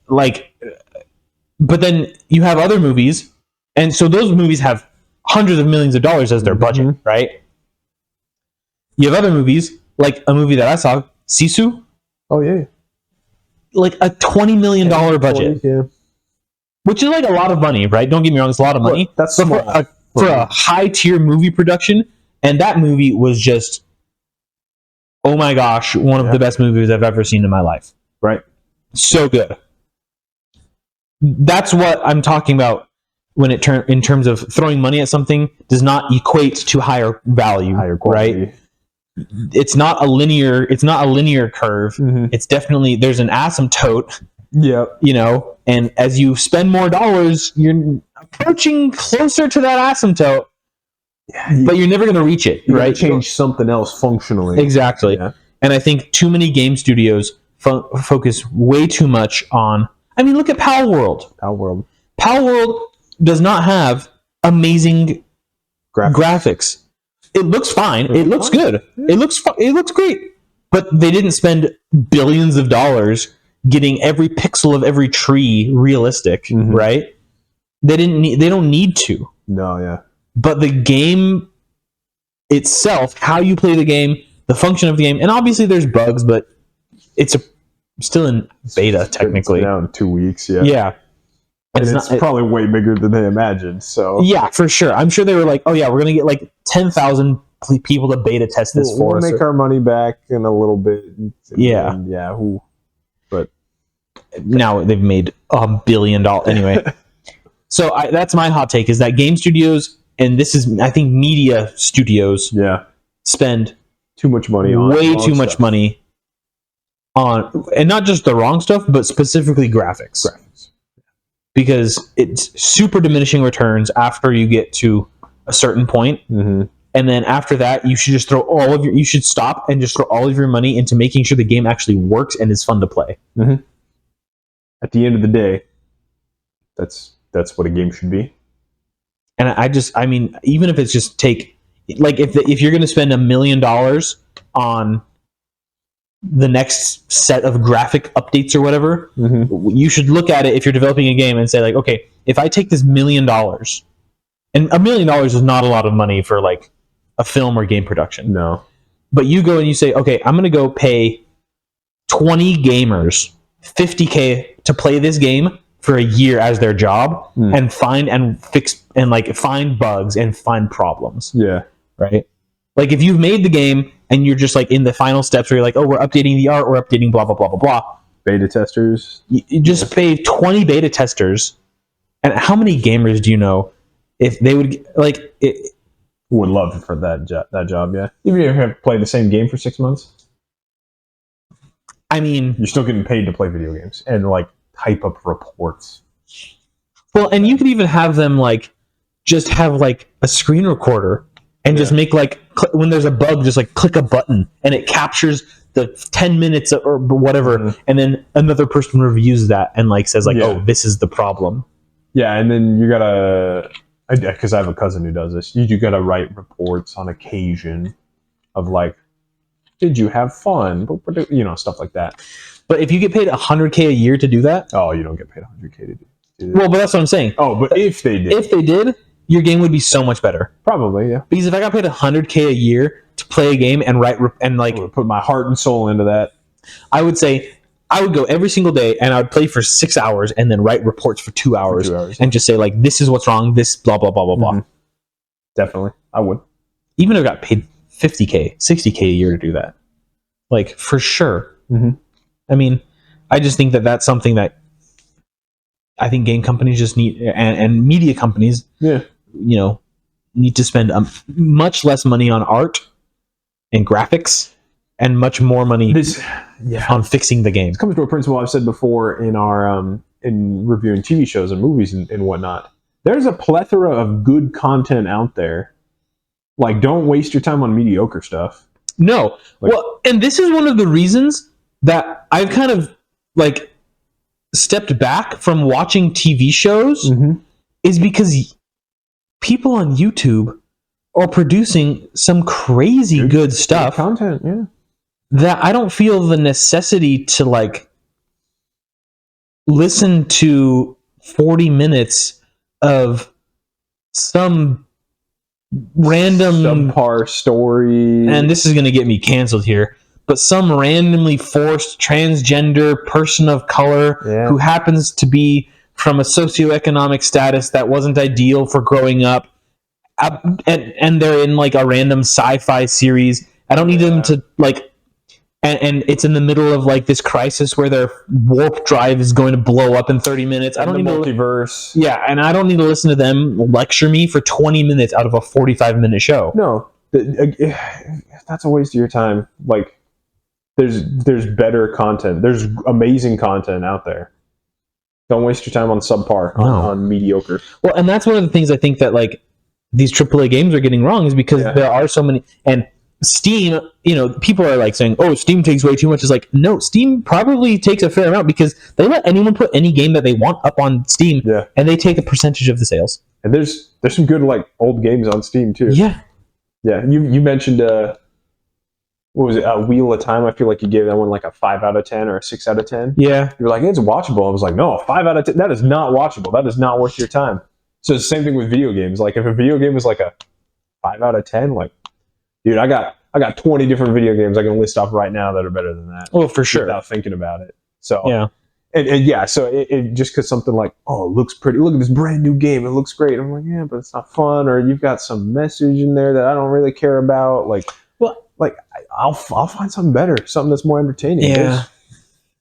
Speaker 1: Like, but then you have other movies, and so those movies have hundreds of millions of dollars as their budget, right? You have other movies, like a movie that I saw, Sisu.
Speaker 2: Oh yeah.
Speaker 1: Like a $20 million budget.
Speaker 2: Yeah.
Speaker 1: Which is like a lot of money, right? Don't get me wrong, it's a lot of money.
Speaker 2: Well, that's small.
Speaker 1: For a high-tier movie production, and that movie was just, oh my gosh, one of the best movies I've ever seen in my life.
Speaker 2: Right.
Speaker 1: So good. That's what I'm talking about when in terms of throwing money at something does not equate to higher value,
Speaker 2: higher quality.
Speaker 1: Right? It's not a linear curve. It's definitely, there's an asymptote.
Speaker 2: Yeah.
Speaker 1: And as you spend more dollars, you're approaching closer to that asymptote. But you're never going to reach it, right?
Speaker 2: Change something else functionally.
Speaker 1: Exactly. Yeah. And I think too many game studios focus way too much on. I mean, look at Palworld. Palworld does not have amazing graphics. It looks fine. It looks good. Yeah. It looks great. But they didn't spend billions of dollars getting every pixel of every tree realistic, right? They don't need to.
Speaker 2: No, yeah.
Speaker 1: But the game itself, how you play the game, the function of the game, and obviously there's bugs, but it's still in beta technically.
Speaker 2: It's now in 2 weeks, yeah.
Speaker 1: Yeah.
Speaker 2: It's probably way bigger than they imagined. So
Speaker 1: yeah, for sure. I'm sure they were like, oh yeah, we're gonna get like 10,000 people to beta test this for us.
Speaker 2: We'll make our money back in a little bit.
Speaker 1: Yeah.
Speaker 2: But
Speaker 1: now they've made $1 billion anyway. So that's my hot take: is that game studios, and this is, I think, media studios, spend
Speaker 2: too much money on
Speaker 1: way too much money on, and not just the wrong stuff, but specifically graphics. Because it's super diminishing returns after you get to a certain point. And then after that, you should just you should stop and just throw all of your money into making sure the game actually works and is fun to play.
Speaker 2: At the end of the day, that's what a game should be.
Speaker 1: And I mean, even if it's just if you're going to spend $1 million on the next set of graphic updates or whatever, you should look at it if you're developing a game and say like, okay, if I take this $1 million, and $1 million is not a lot of money for like a film or game production.
Speaker 2: No.
Speaker 1: But you go and you say, okay, I'm going to go pay 20 gamers $50K to play this game for a year as their job and find and fix and like find bugs and find problems.
Speaker 2: Yeah.
Speaker 1: Right? Like if you've made the game and you're just like in the final steps where you're like, oh, we're updating the art, we're updating blah, blah, blah, blah, blah.
Speaker 2: Beta testers.
Speaker 1: You just pay 20 beta testers. And how many gamers do you know if they would like it?
Speaker 2: Would love for that job, yeah. Even if you have played the same game for 6 months.
Speaker 1: I mean,
Speaker 2: you're still getting paid to play video games and like type up reports.
Speaker 1: Well, and you could even have them like just have like a screen recorder and just make like when there's a bug, just like click a button and it captures the 10 minutes or whatever, and then another person reviews that and like says like, oh, this is the problem.
Speaker 2: Yeah, and then you gotta, because I have a cousin who does this. You gotta write reports on occasion of like, did you have fun? You know, stuff like that.
Speaker 1: But if you get paid $100K a year to do that,
Speaker 2: oh, you don't get paid $100K to do that.
Speaker 1: Well, but that's what I'm saying.
Speaker 2: Oh, but if they did,
Speaker 1: your game would be so much better.
Speaker 2: Probably, yeah.
Speaker 1: Because if I got paid $100K a year to play a game and write and like
Speaker 2: I would put my heart and soul into that,
Speaker 1: I would say I would go every single day and I would play for 6 hours and then write reports for 2 hours, and just say like, this is what's wrong, this blah blah blah blah blah.
Speaker 2: Definitely, I would.
Speaker 1: Even if I got paid $50K, $60K a year to do that, like for sure. I mean, I just think that that's something that I think game companies just need, and media companies, you know, need to spend much less money on art and graphics and much more money on fixing the game.
Speaker 2: It comes to a principle I've said before in our in reviewing TV shows and movies and whatnot. There's a plethora of good content out there. Like, don't waste your time on mediocre stuff.
Speaker 1: No. Like, well, and this is one of the reasons that I've kind of like stepped back from watching TV shows is because people on YouTube are producing some crazy good stuff.
Speaker 2: Good content, yeah.
Speaker 1: That I don't feel the necessity to like listen to 40 minutes of some random
Speaker 2: subpar story.
Speaker 1: And this is going to get me canceled here, but some randomly forced transgender person of color who happens to be from a socioeconomic status that wasn't ideal for growing up, and they're in like a random sci-fi series. I don't need them to like, and it's in the middle of like this crisis where their warp drive is going to blow up in 30 minutes. I don't need
Speaker 2: multiverse.
Speaker 1: And I don't need to listen to them lecture me for 20 minutes out of a 45-minute show.
Speaker 2: No, that's a waste of your time. Like, there's better content. There's amazing content out there. Don't waste your time on subpar, on mediocre.
Speaker 1: Well, and that's one of the things I think that like these AAA games are getting wrong, is because there are so many, and Steam, people are like saying, "Oh, Steam takes way too much." It's like, no, Steam probably takes a fair amount because they let anyone put any game that they want up on Steam, and they take a percentage of the sales.
Speaker 2: And there's some good like old games on Steam too.
Speaker 1: Yeah.
Speaker 2: You mentioned what was it? Wheel of Time. I feel like you gave that one like a 5 out of 10 or a 6 out of 10.
Speaker 1: Yeah.
Speaker 2: You're like, it's watchable. I was like, no, a 5 out of 10. That is not watchable. That is not worth your time. So it's the same thing with video games. Like if a video game is like a 5 out of 10, like, dude, I got 20 different video games I can list off right now that are better than that.
Speaker 1: Oh, for sure.
Speaker 2: Without thinking about it. So
Speaker 1: yeah.
Speaker 2: And yeah, so it just because something like, oh, it looks pretty. Look at this brand new game. It looks great. I'm like, yeah, but it's not fun. Or you've got some message in there that I don't really care about. Like, I'll find something better, something that's more entertaining.
Speaker 1: Yeah.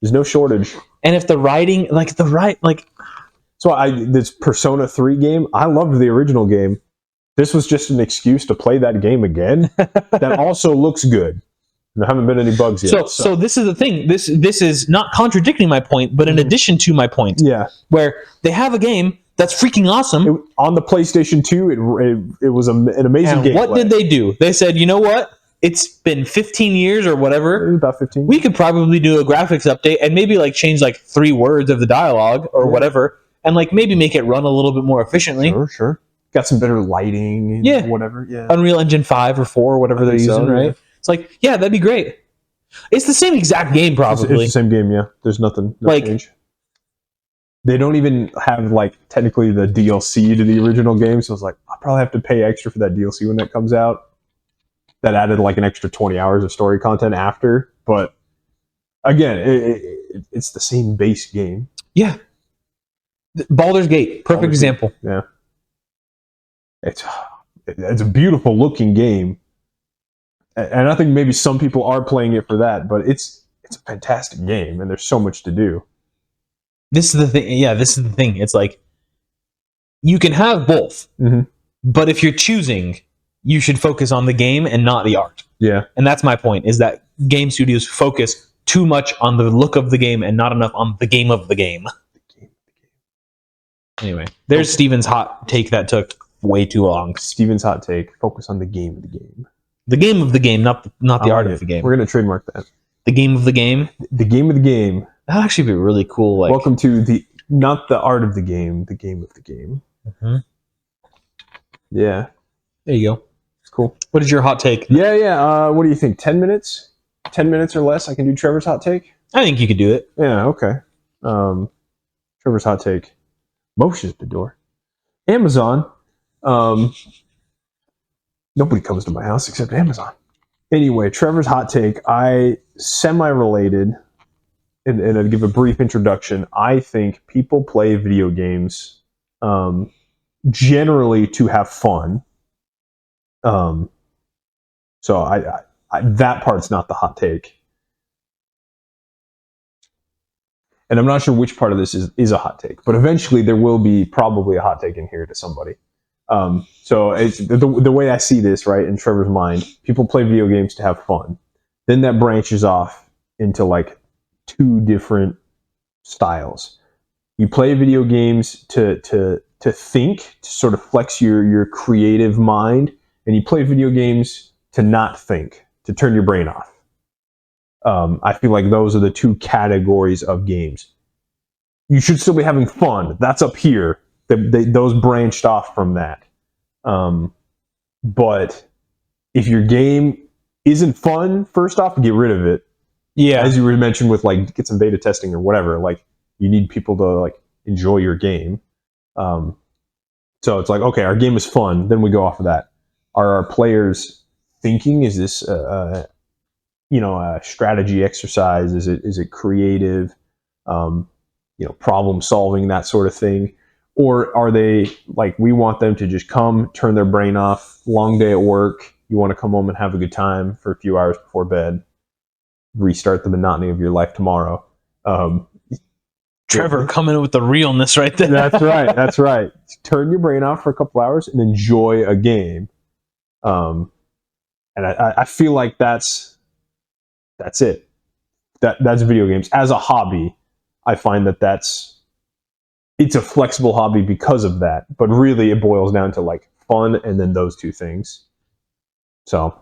Speaker 2: There's no shortage.
Speaker 1: And if the writing,
Speaker 2: so this Persona 3 game, I loved the original game. This was just an excuse to play that game again. That also looks good. There haven't been any bugs yet.
Speaker 1: So this is the thing. This is not contradicting my point, but in addition to my point.
Speaker 2: Yeah.
Speaker 1: Where they have a game that's freaking awesome.
Speaker 2: On the PlayStation 2, it was an amazing game.
Speaker 1: What did they do? They said, you know what? It's been 15 years or whatever.
Speaker 2: About 15.
Speaker 1: We could probably do a graphics update and maybe like change like 3 words of the dialogue or whatever, and like maybe make it run a little bit more efficiently.
Speaker 2: Sure. Got some better lighting and whatever. Yeah.
Speaker 1: Unreal Engine 5 or 4 or whatever they're using, right? Yeah. It's like, yeah, that'd be great. It's the same exact game, probably.
Speaker 2: It's the same game, yeah. There's nothing change. They don't even have like technically the DLC to the original game, so it's like I'll probably have to pay extra for that DLC when that comes out. That added like an extra 20 hours of story content after, but again, it's the same base game.
Speaker 1: Yeah. Baldur's Gate, perfect example.
Speaker 2: Yeah. It's a beautiful looking game. And I think maybe some people are playing it for that, but it's a fantastic game and there's so much to do.
Speaker 1: This is the thing. Yeah, this is the thing. It's like you can have both, but if you're choosing, you should focus on the game and not the art.
Speaker 2: Yeah.
Speaker 1: And that's my point, is that game studios focus too much on the look of the game and not enough on the game of the game. Anyway, there's Steven's hot take that took way too long.
Speaker 2: Steven's hot take, focus on the game of the game.
Speaker 1: The game of the game, not the art of the game.
Speaker 2: We're going to trademark that.
Speaker 1: The game of the game?
Speaker 2: The game of the game.
Speaker 1: That'd actually be really cool. Like,
Speaker 2: welcome to not the art of the game of the game. Yeah.
Speaker 1: There you go.
Speaker 2: It's cool.
Speaker 1: What is your hot take?
Speaker 2: Yeah. What do you think? 10 minutes? 10 minutes or less, I can do Trevor's hot take?
Speaker 1: I think you could do it.
Speaker 2: Yeah, okay. Trevor's hot take. Moshe's the door. Amazon. Nobody comes to my house except Amazon. Anyway, Trevor's hot take. I semi-related, and I'll give a brief introduction. I think people play video games generally to have fun. So I that part's not the hot take. And I'm not sure which part of this is a hot take, but eventually there will be probably a hot take in here to somebody. So it's, the way I see this, right, in Trevor's mind, people play video games to have fun. Then that branches off into like 2 different styles. You play video games to think, to sort of flex your creative mind, and you play video games to not think, to turn your brain off. I feel like those are the 2 categories of games. You should still be having fun. That's up here. Those branched off from that. But if your game isn't fun, first off, get rid of it.
Speaker 1: Yeah.
Speaker 2: As you were mentioned with like, get some beta testing or whatever. Like, you need people to like enjoy your game. So it's like, okay, our game is fun. Then we go off of that. Are our players thinking? Is this a strategy exercise? Is it creative? Problem solving, that sort of thing. Or are they like, we want them to just come, turn their brain off, long day at work. You want to come home and have a good time for a few hours before bed, restart the monotony of your life tomorrow.
Speaker 1: Trevor coming in with the realness right there.
Speaker 2: That's right. Turn your brain off for a couple hours and enjoy a game. And I feel like that's it. That's video games. As a hobby, I find it's a flexible hobby because of that. But really, it boils down to like fun and then those 2 things. So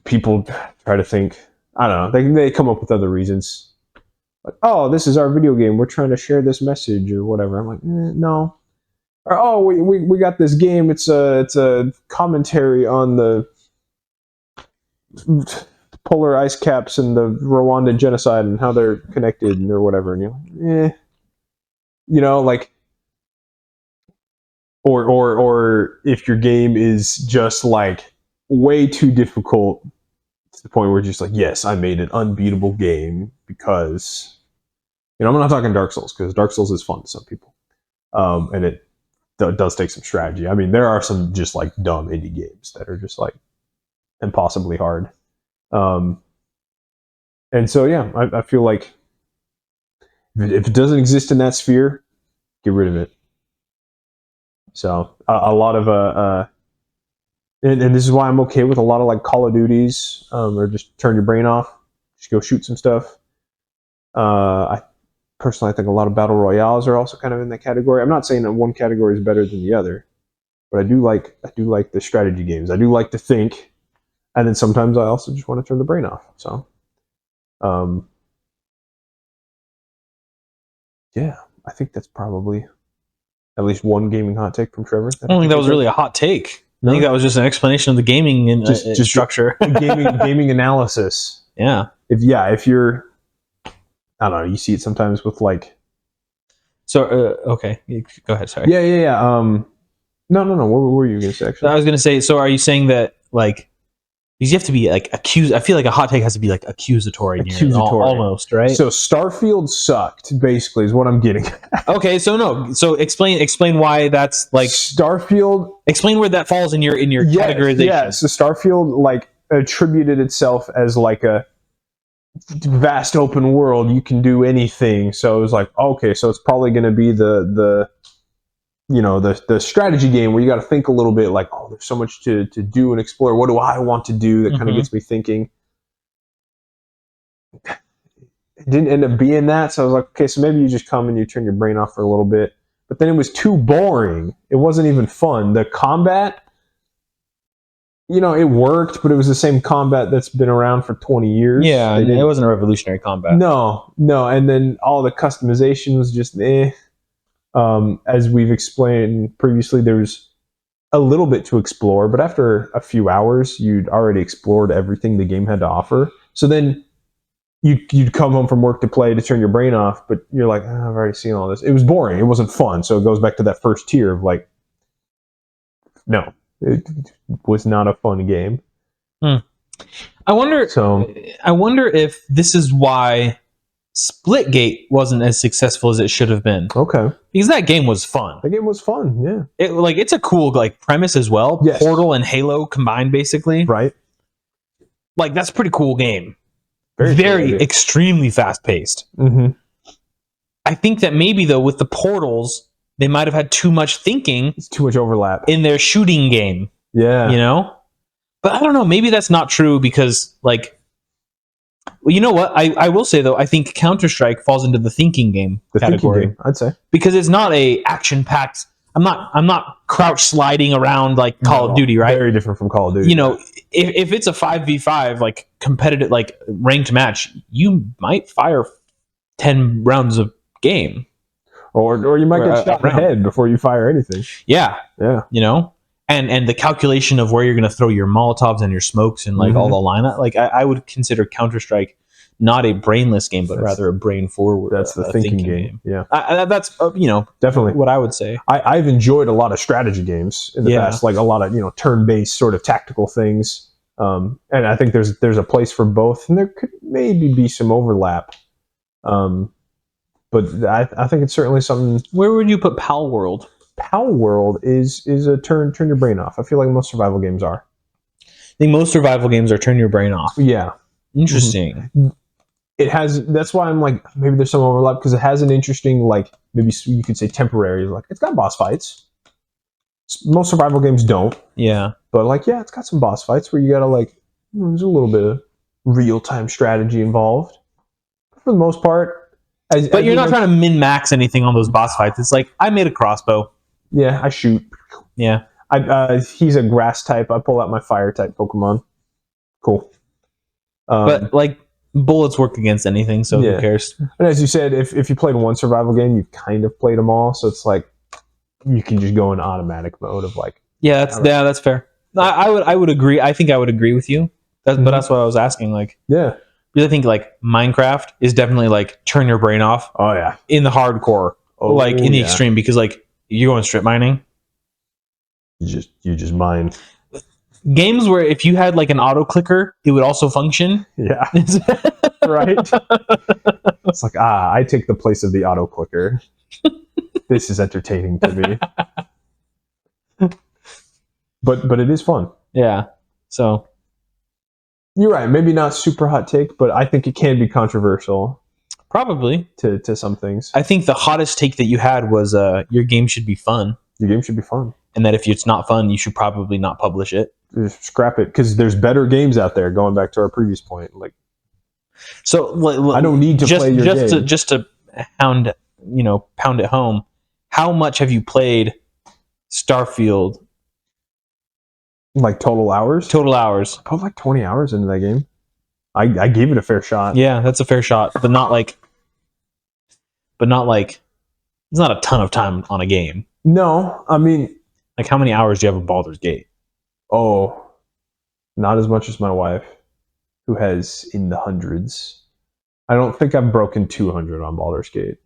Speaker 2: people try to think, I don't know, they come up with other reasons. Like, oh, this is our video game. We're trying to share this message or whatever. I'm like, no. Or, oh, we got this game. It's a commentary on the polar ice caps and the Rwandan genocide and how they're connected or whatever. And you're like, you know, like, or if your game is just like way too difficult to the point where you're just like, yes, I made an unbeatable game because, you know, I'm not talking Dark Souls because Dark Souls is fun to some people, and it does take some strategy. I mean, there are some just like dumb indie games that are just like impossibly hard, and so yeah, I feel like if it doesn't exist in that sphere, get rid of it. So a lot of and this is why I'm okay with a lot of like Call of Duties, or just turn your brain off, just go shoot some stuff. I personally think a lot of battle royales are also kind of in that category. I'm not saying that one category is better than the other, but I do like the strategy games. I do like to think, and then sometimes I also just want to turn the brain off. So, yeah, I think that's probably at least one gaming hot take from Trevor.
Speaker 1: I don't think that was really a hot take. I think that was just an explanation of the gaming and just structure.
Speaker 2: gaming analysis.
Speaker 1: Yeah.
Speaker 2: If you're, I don't know, you see it sometimes with like.
Speaker 1: So okay, go ahead. Sorry.
Speaker 2: Yeah. No. What were you going to say? Actually,
Speaker 1: I was going to say. So, are you saying that like you have to be like accused? I feel like a hot take has to be like accusatory almost, right?
Speaker 2: So Starfield sucked. Basically, is what I'm getting at.
Speaker 1: Okay, so no. So explain why that's like
Speaker 2: Starfield.
Speaker 1: Explain where that falls in your categorization.
Speaker 2: Yeah. So Starfield like attributed itself as like a vast open world. You can do anything. So it was like, okay, so it's probably going to be the strategy game where you got to think a little bit. Like, oh, there's so much to do and explore. What do I want to do? That kind of gets me thinking. It didn't end up being that, so I was like, okay, so maybe you just come and you turn your brain off for a little bit. But then it was too boring. It wasn't even fun. The combat, it worked, but it was the same combat that's been around for 20 years.
Speaker 1: Yeah, it wasn't a revolutionary combat.
Speaker 2: No. And then all the customization was just as we've explained previously, there's a little bit to explore, but after a few hours, you'd already explored everything the game had to offer. So then you'd come home from work to play to turn your brain off, but you're like, I've already seen all this. It was boring. It wasn't fun. So it goes back to that first tier of like, no, it was not a fun game.
Speaker 1: I wonder if this is why Splitgate wasn't as successful as it should have been.
Speaker 2: Okay.
Speaker 1: Because that game was fun.
Speaker 2: That game was fun, yeah.
Speaker 1: It's a cool premise as well.
Speaker 2: Yes.
Speaker 1: Portal and Halo combined, basically.
Speaker 2: Right.
Speaker 1: Like, that's a pretty cool game.
Speaker 2: Very
Speaker 1: extremely fast-paced.
Speaker 2: Mm-hmm.
Speaker 1: I think that maybe, though, with the portals, they might have had too much thinking.
Speaker 2: It's too much overlap.
Speaker 1: In their shooting game.
Speaker 2: Yeah.
Speaker 1: But I don't know. Maybe that's not true because, well, you know what? I will say, though, I think Counter-Strike falls into the thinking game category.
Speaker 2: Thinking game, I'd say.
Speaker 1: Because it's not a action-packed... I'm not crouch sliding around like Call of Duty, right?
Speaker 2: Very different from Call of Duty.
Speaker 1: If it's a 5v5 competitive ranked match, you might fire 10 rounds of game,
Speaker 2: or you might get shot in the head before you fire anything.
Speaker 1: Yeah. And the calculation of where you're going to throw your Molotovs and your smokes and all the lineup. I would consider Counter-Strike not a brainless game, but rather a brain forward.
Speaker 2: That's the thinking game. Yeah,
Speaker 1: that's
Speaker 2: definitely
Speaker 1: what I would say.
Speaker 2: I've enjoyed a lot of strategy games in the past, like a lot of turn-based sort of tactical things. And I think there's a place for both, and there could maybe be some overlap. But I think it's certainly something.
Speaker 1: Where would you put Palworld?
Speaker 2: Palworld is a turn your brain off. I feel like most survival games are.
Speaker 1: I think most survival games are turn your brain off.
Speaker 2: Yeah.
Speaker 1: Interesting.
Speaker 2: Mm-hmm. It has. That's why I'm like, maybe there's some overlap because it has an interesting, maybe you could say temporary. It's got boss fights. Most survival games don't.
Speaker 1: Yeah.
Speaker 2: But it's got some boss fights where you gotta there's a little bit of real time strategy involved. For the most part.
Speaker 1: But you're not trying to min max anything on those boss fights. It's like I made a crossbow.
Speaker 2: Yeah, I shoot.
Speaker 1: Yeah.
Speaker 2: He's a grass type. I pull out my fire type Pokemon. Cool.
Speaker 1: But like bullets work against anything, so who cares?
Speaker 2: And as you said, if you played one survival game, you've kind of played them all. So it's like you can just go in automatic mode of like.
Speaker 1: That's fair. I would agree. I think I would agree with you. But that's what I was asking. Like,
Speaker 2: yeah,
Speaker 1: because I think like Minecraft is definitely like turn your brain off.
Speaker 2: Oh yeah,
Speaker 1: in the hardcore, like in the extreme, because like you go in strip mining.
Speaker 2: You just mine.
Speaker 1: Games where if you had like an auto clicker, it would also function.
Speaker 2: Yeah. Right? It's like, I take the place of the auto clicker. This is entertaining to me. But it is fun.
Speaker 1: Yeah. So
Speaker 2: you're right. Maybe not super hot take, but I think it can be controversial.
Speaker 1: Probably.
Speaker 2: To some things.
Speaker 1: I think the hottest take that you had was your game should be fun.
Speaker 2: Your game should be fun.
Speaker 1: And that if it's not fun, you should probably not publish it.
Speaker 2: Just scrap it, because there's better games out there. Going back to our previous point, like,
Speaker 1: so
Speaker 2: I don't need to play your game.
Speaker 1: Just to pound it home. How much have you played Starfield?
Speaker 2: Like total hours?
Speaker 1: Total hours.
Speaker 2: I put like 20 hours into that game. I gave it a fair shot.
Speaker 1: Yeah, that's a fair shot, but not like. It's not a ton of time on a game.
Speaker 2: No, I mean,
Speaker 1: like how many hours do you have of Baldur's Gate?
Speaker 2: Oh, not as much as my wife, who has in the hundreds. I don't think I've broken 200 on Baldur's Gate.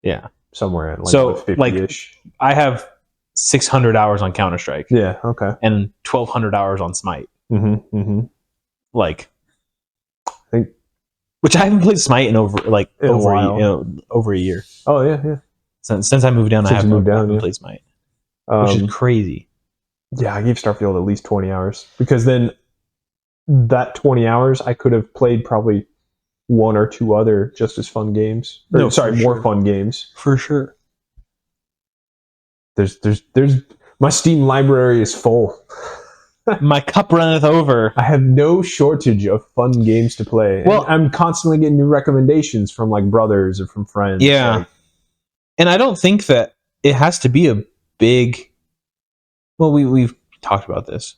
Speaker 1: Yeah,
Speaker 2: somewhere in like
Speaker 1: so
Speaker 2: 50-ish.
Speaker 1: Like I have 600 hours on Counter-Strike.
Speaker 2: Yeah, okay.
Speaker 1: And 1,200 hours on Smite. Like,
Speaker 2: I think,
Speaker 1: which I haven't played Smite in over a year.
Speaker 2: Oh yeah.
Speaker 1: Since I moved down, I haven't played Smite, which is crazy.
Speaker 2: Yeah, I gave Starfield at least 20 hours, because then that 20 hours I could have played probably one or two other just as fun games. More fun games.
Speaker 1: For sure.
Speaker 2: There's my Steam library is full.
Speaker 1: My cup runneth over.
Speaker 2: I have no shortage of fun games to play. Well, and I'm constantly getting new recommendations from like brothers or from friends.
Speaker 1: Yeah. And I don't think that it has to be a big. Well, we've talked about this.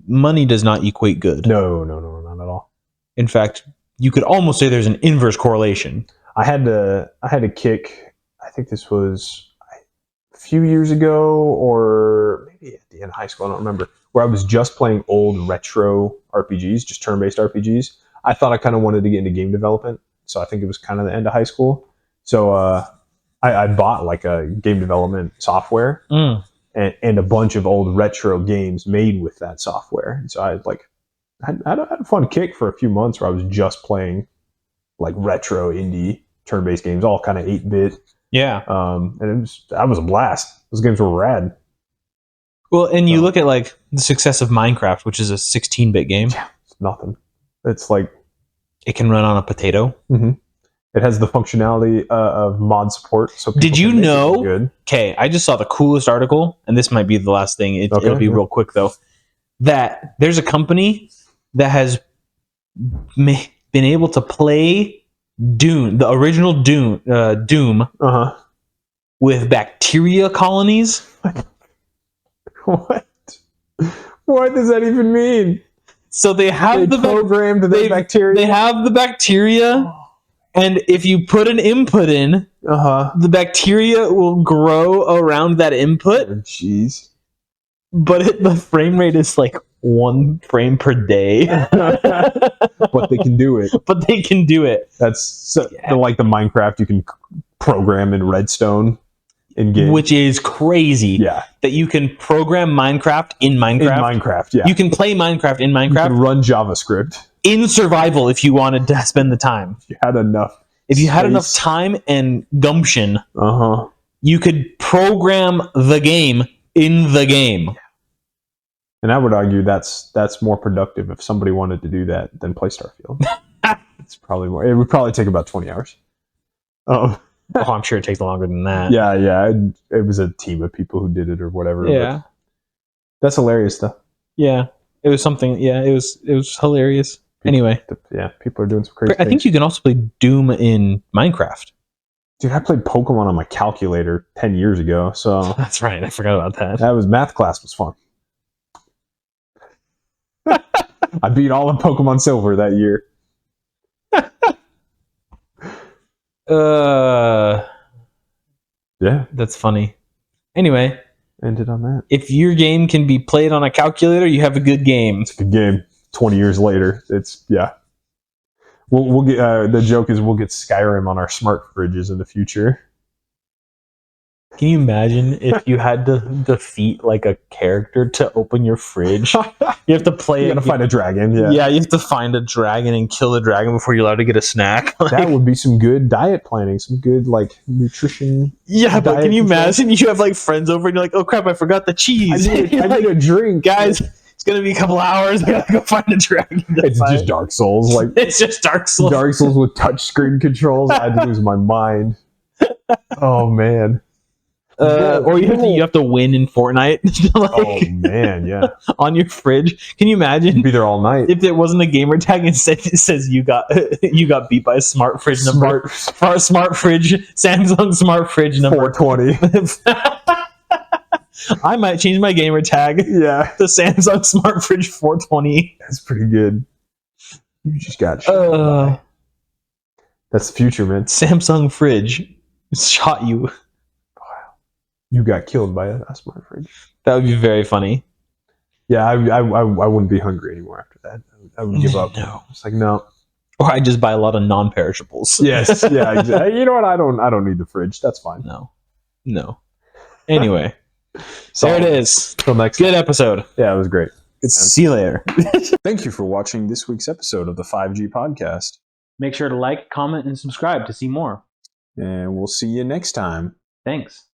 Speaker 1: Money does not equate good.
Speaker 2: No, not at all.
Speaker 1: In fact, you could almost say there's an inverse correlation.
Speaker 2: I had a kick. I think this was a few years ago, or maybe at the end of high school. I don't remember. Where I was just playing old retro RPGs, just turn-based RPGs. I thought I kind of wanted to get into game development, so I think it was kind of the end of high school. So I bought like a game development software. And a bunch of old retro games made with that software. And so I had a fun kick for a few months where I was just playing like retro indie turn-based games, all kind of 8-bit.
Speaker 1: Yeah.
Speaker 2: And that was a blast. Those games were rad.
Speaker 1: Well, and you look at like the success of Minecraft, which is a 16-bit game.
Speaker 2: Yeah, it's nothing. It's like
Speaker 1: it can run on a potato.
Speaker 2: Mm-hmm. It has the functionality of mod support. So
Speaker 1: did you know? Okay, I just saw the coolest article, and this might be the last thing. It'll be real quick though. That there's a company that has been able to play Doom, the original Doom, with bacteria colonies.
Speaker 2: What? What does that even mean?
Speaker 1: So they have
Speaker 2: programmed the bacteria.
Speaker 1: They have the bacteria. And if you put an input in, the bacteria will grow around that input.
Speaker 2: Jeez.
Speaker 1: But the frame rate is like 1 frame per day.
Speaker 2: But they can do it. That's like the Minecraft you can program in Redstone in game.
Speaker 1: Which is crazy.
Speaker 2: Yeah.
Speaker 1: That you can program Minecraft in Minecraft.
Speaker 2: In Minecraft, yeah.
Speaker 1: You can play Minecraft in Minecraft.
Speaker 2: You can run JavaScript.
Speaker 1: In survival, if you wanted to spend the time.
Speaker 2: If you had enough.
Speaker 1: If you had enough time and gumption, you could program the game in the game.
Speaker 2: And I would argue that's more productive if somebody wanted to do that than play Starfield. It's probably more. It would probably take about 20 hours.
Speaker 1: Oh, I'm sure it takes longer than that.
Speaker 2: Yeah. It was a team of people who did it or whatever.
Speaker 1: Yeah.
Speaker 2: That's hilarious stuff.
Speaker 1: Yeah. It was something. Yeah, it was hilarious. Anyway.
Speaker 2: Yeah, people are doing some crazy
Speaker 1: things. I think you can also play Doom in Minecraft.
Speaker 2: Dude, I played Pokemon on my calculator 10 years ago, so...
Speaker 1: That's right, I forgot about that.
Speaker 2: Math class was fun. I beat all of Pokemon Silver that year. Yeah,
Speaker 1: that's funny. Anyway,
Speaker 2: ended on that.
Speaker 1: If your game can be played on a calculator, you have a good game.
Speaker 2: It's a good game. 20 years later, it's yeah. We'll get the joke is we'll get Skyrim on our smart fridges in the future.
Speaker 1: Can you imagine if you had to defeat like a character to open your fridge? You have to play.
Speaker 2: You gotta find a dragon. Yeah.
Speaker 1: Yeah, you have to find a dragon and kill the dragon before you're allowed to get a snack. Like,
Speaker 2: that would be some good diet planning, some good like nutrition.
Speaker 1: Yeah, but can you imagine you have like friends over and you're like, oh crap, I forgot the cheese.
Speaker 2: I need a drink,
Speaker 1: guys. It's gonna be a couple hours. I gotta go find a dragon.
Speaker 2: It's just Dark Souls. Like
Speaker 1: it's just Dark Souls.
Speaker 2: Dark Souls with touchscreen controls. I'd lose my mind. Oh man.
Speaker 1: Or you have to win in Fortnite. Like,
Speaker 2: oh man, yeah.
Speaker 1: On your fridge. Can you imagine?
Speaker 2: You'd be there all night.
Speaker 1: If it wasn't a gamer tag, instead it says you got beat by a smart fridge number. Smart fridge, Samsung smart fridge number
Speaker 2: 420.
Speaker 1: I might change my gamer tag.
Speaker 2: Yeah.
Speaker 1: To Samsung smart fridge 420.
Speaker 2: That's pretty good. You just got that's the future, man.
Speaker 1: Samsung fridge shot you.
Speaker 2: You got killed by a smart fridge.
Speaker 1: That would be very funny.
Speaker 2: Yeah, I wouldn't be hungry anymore after that. I would give up.
Speaker 1: No.
Speaker 2: It's like no.
Speaker 1: Or I just buy a lot of non-perishables.
Speaker 2: Yes, yeah. Exactly. You know what? I don't need the fridge. That's fine.
Speaker 1: No. Anyway, there it is.
Speaker 2: Till next.
Speaker 1: Good episode.
Speaker 2: Yeah, it was great.
Speaker 1: Good See you later.
Speaker 2: Thank you for watching this week's episode of the 5G Podcast.
Speaker 1: Make sure to like, comment, and subscribe to see more.
Speaker 2: And we'll see you next time.
Speaker 1: Thanks.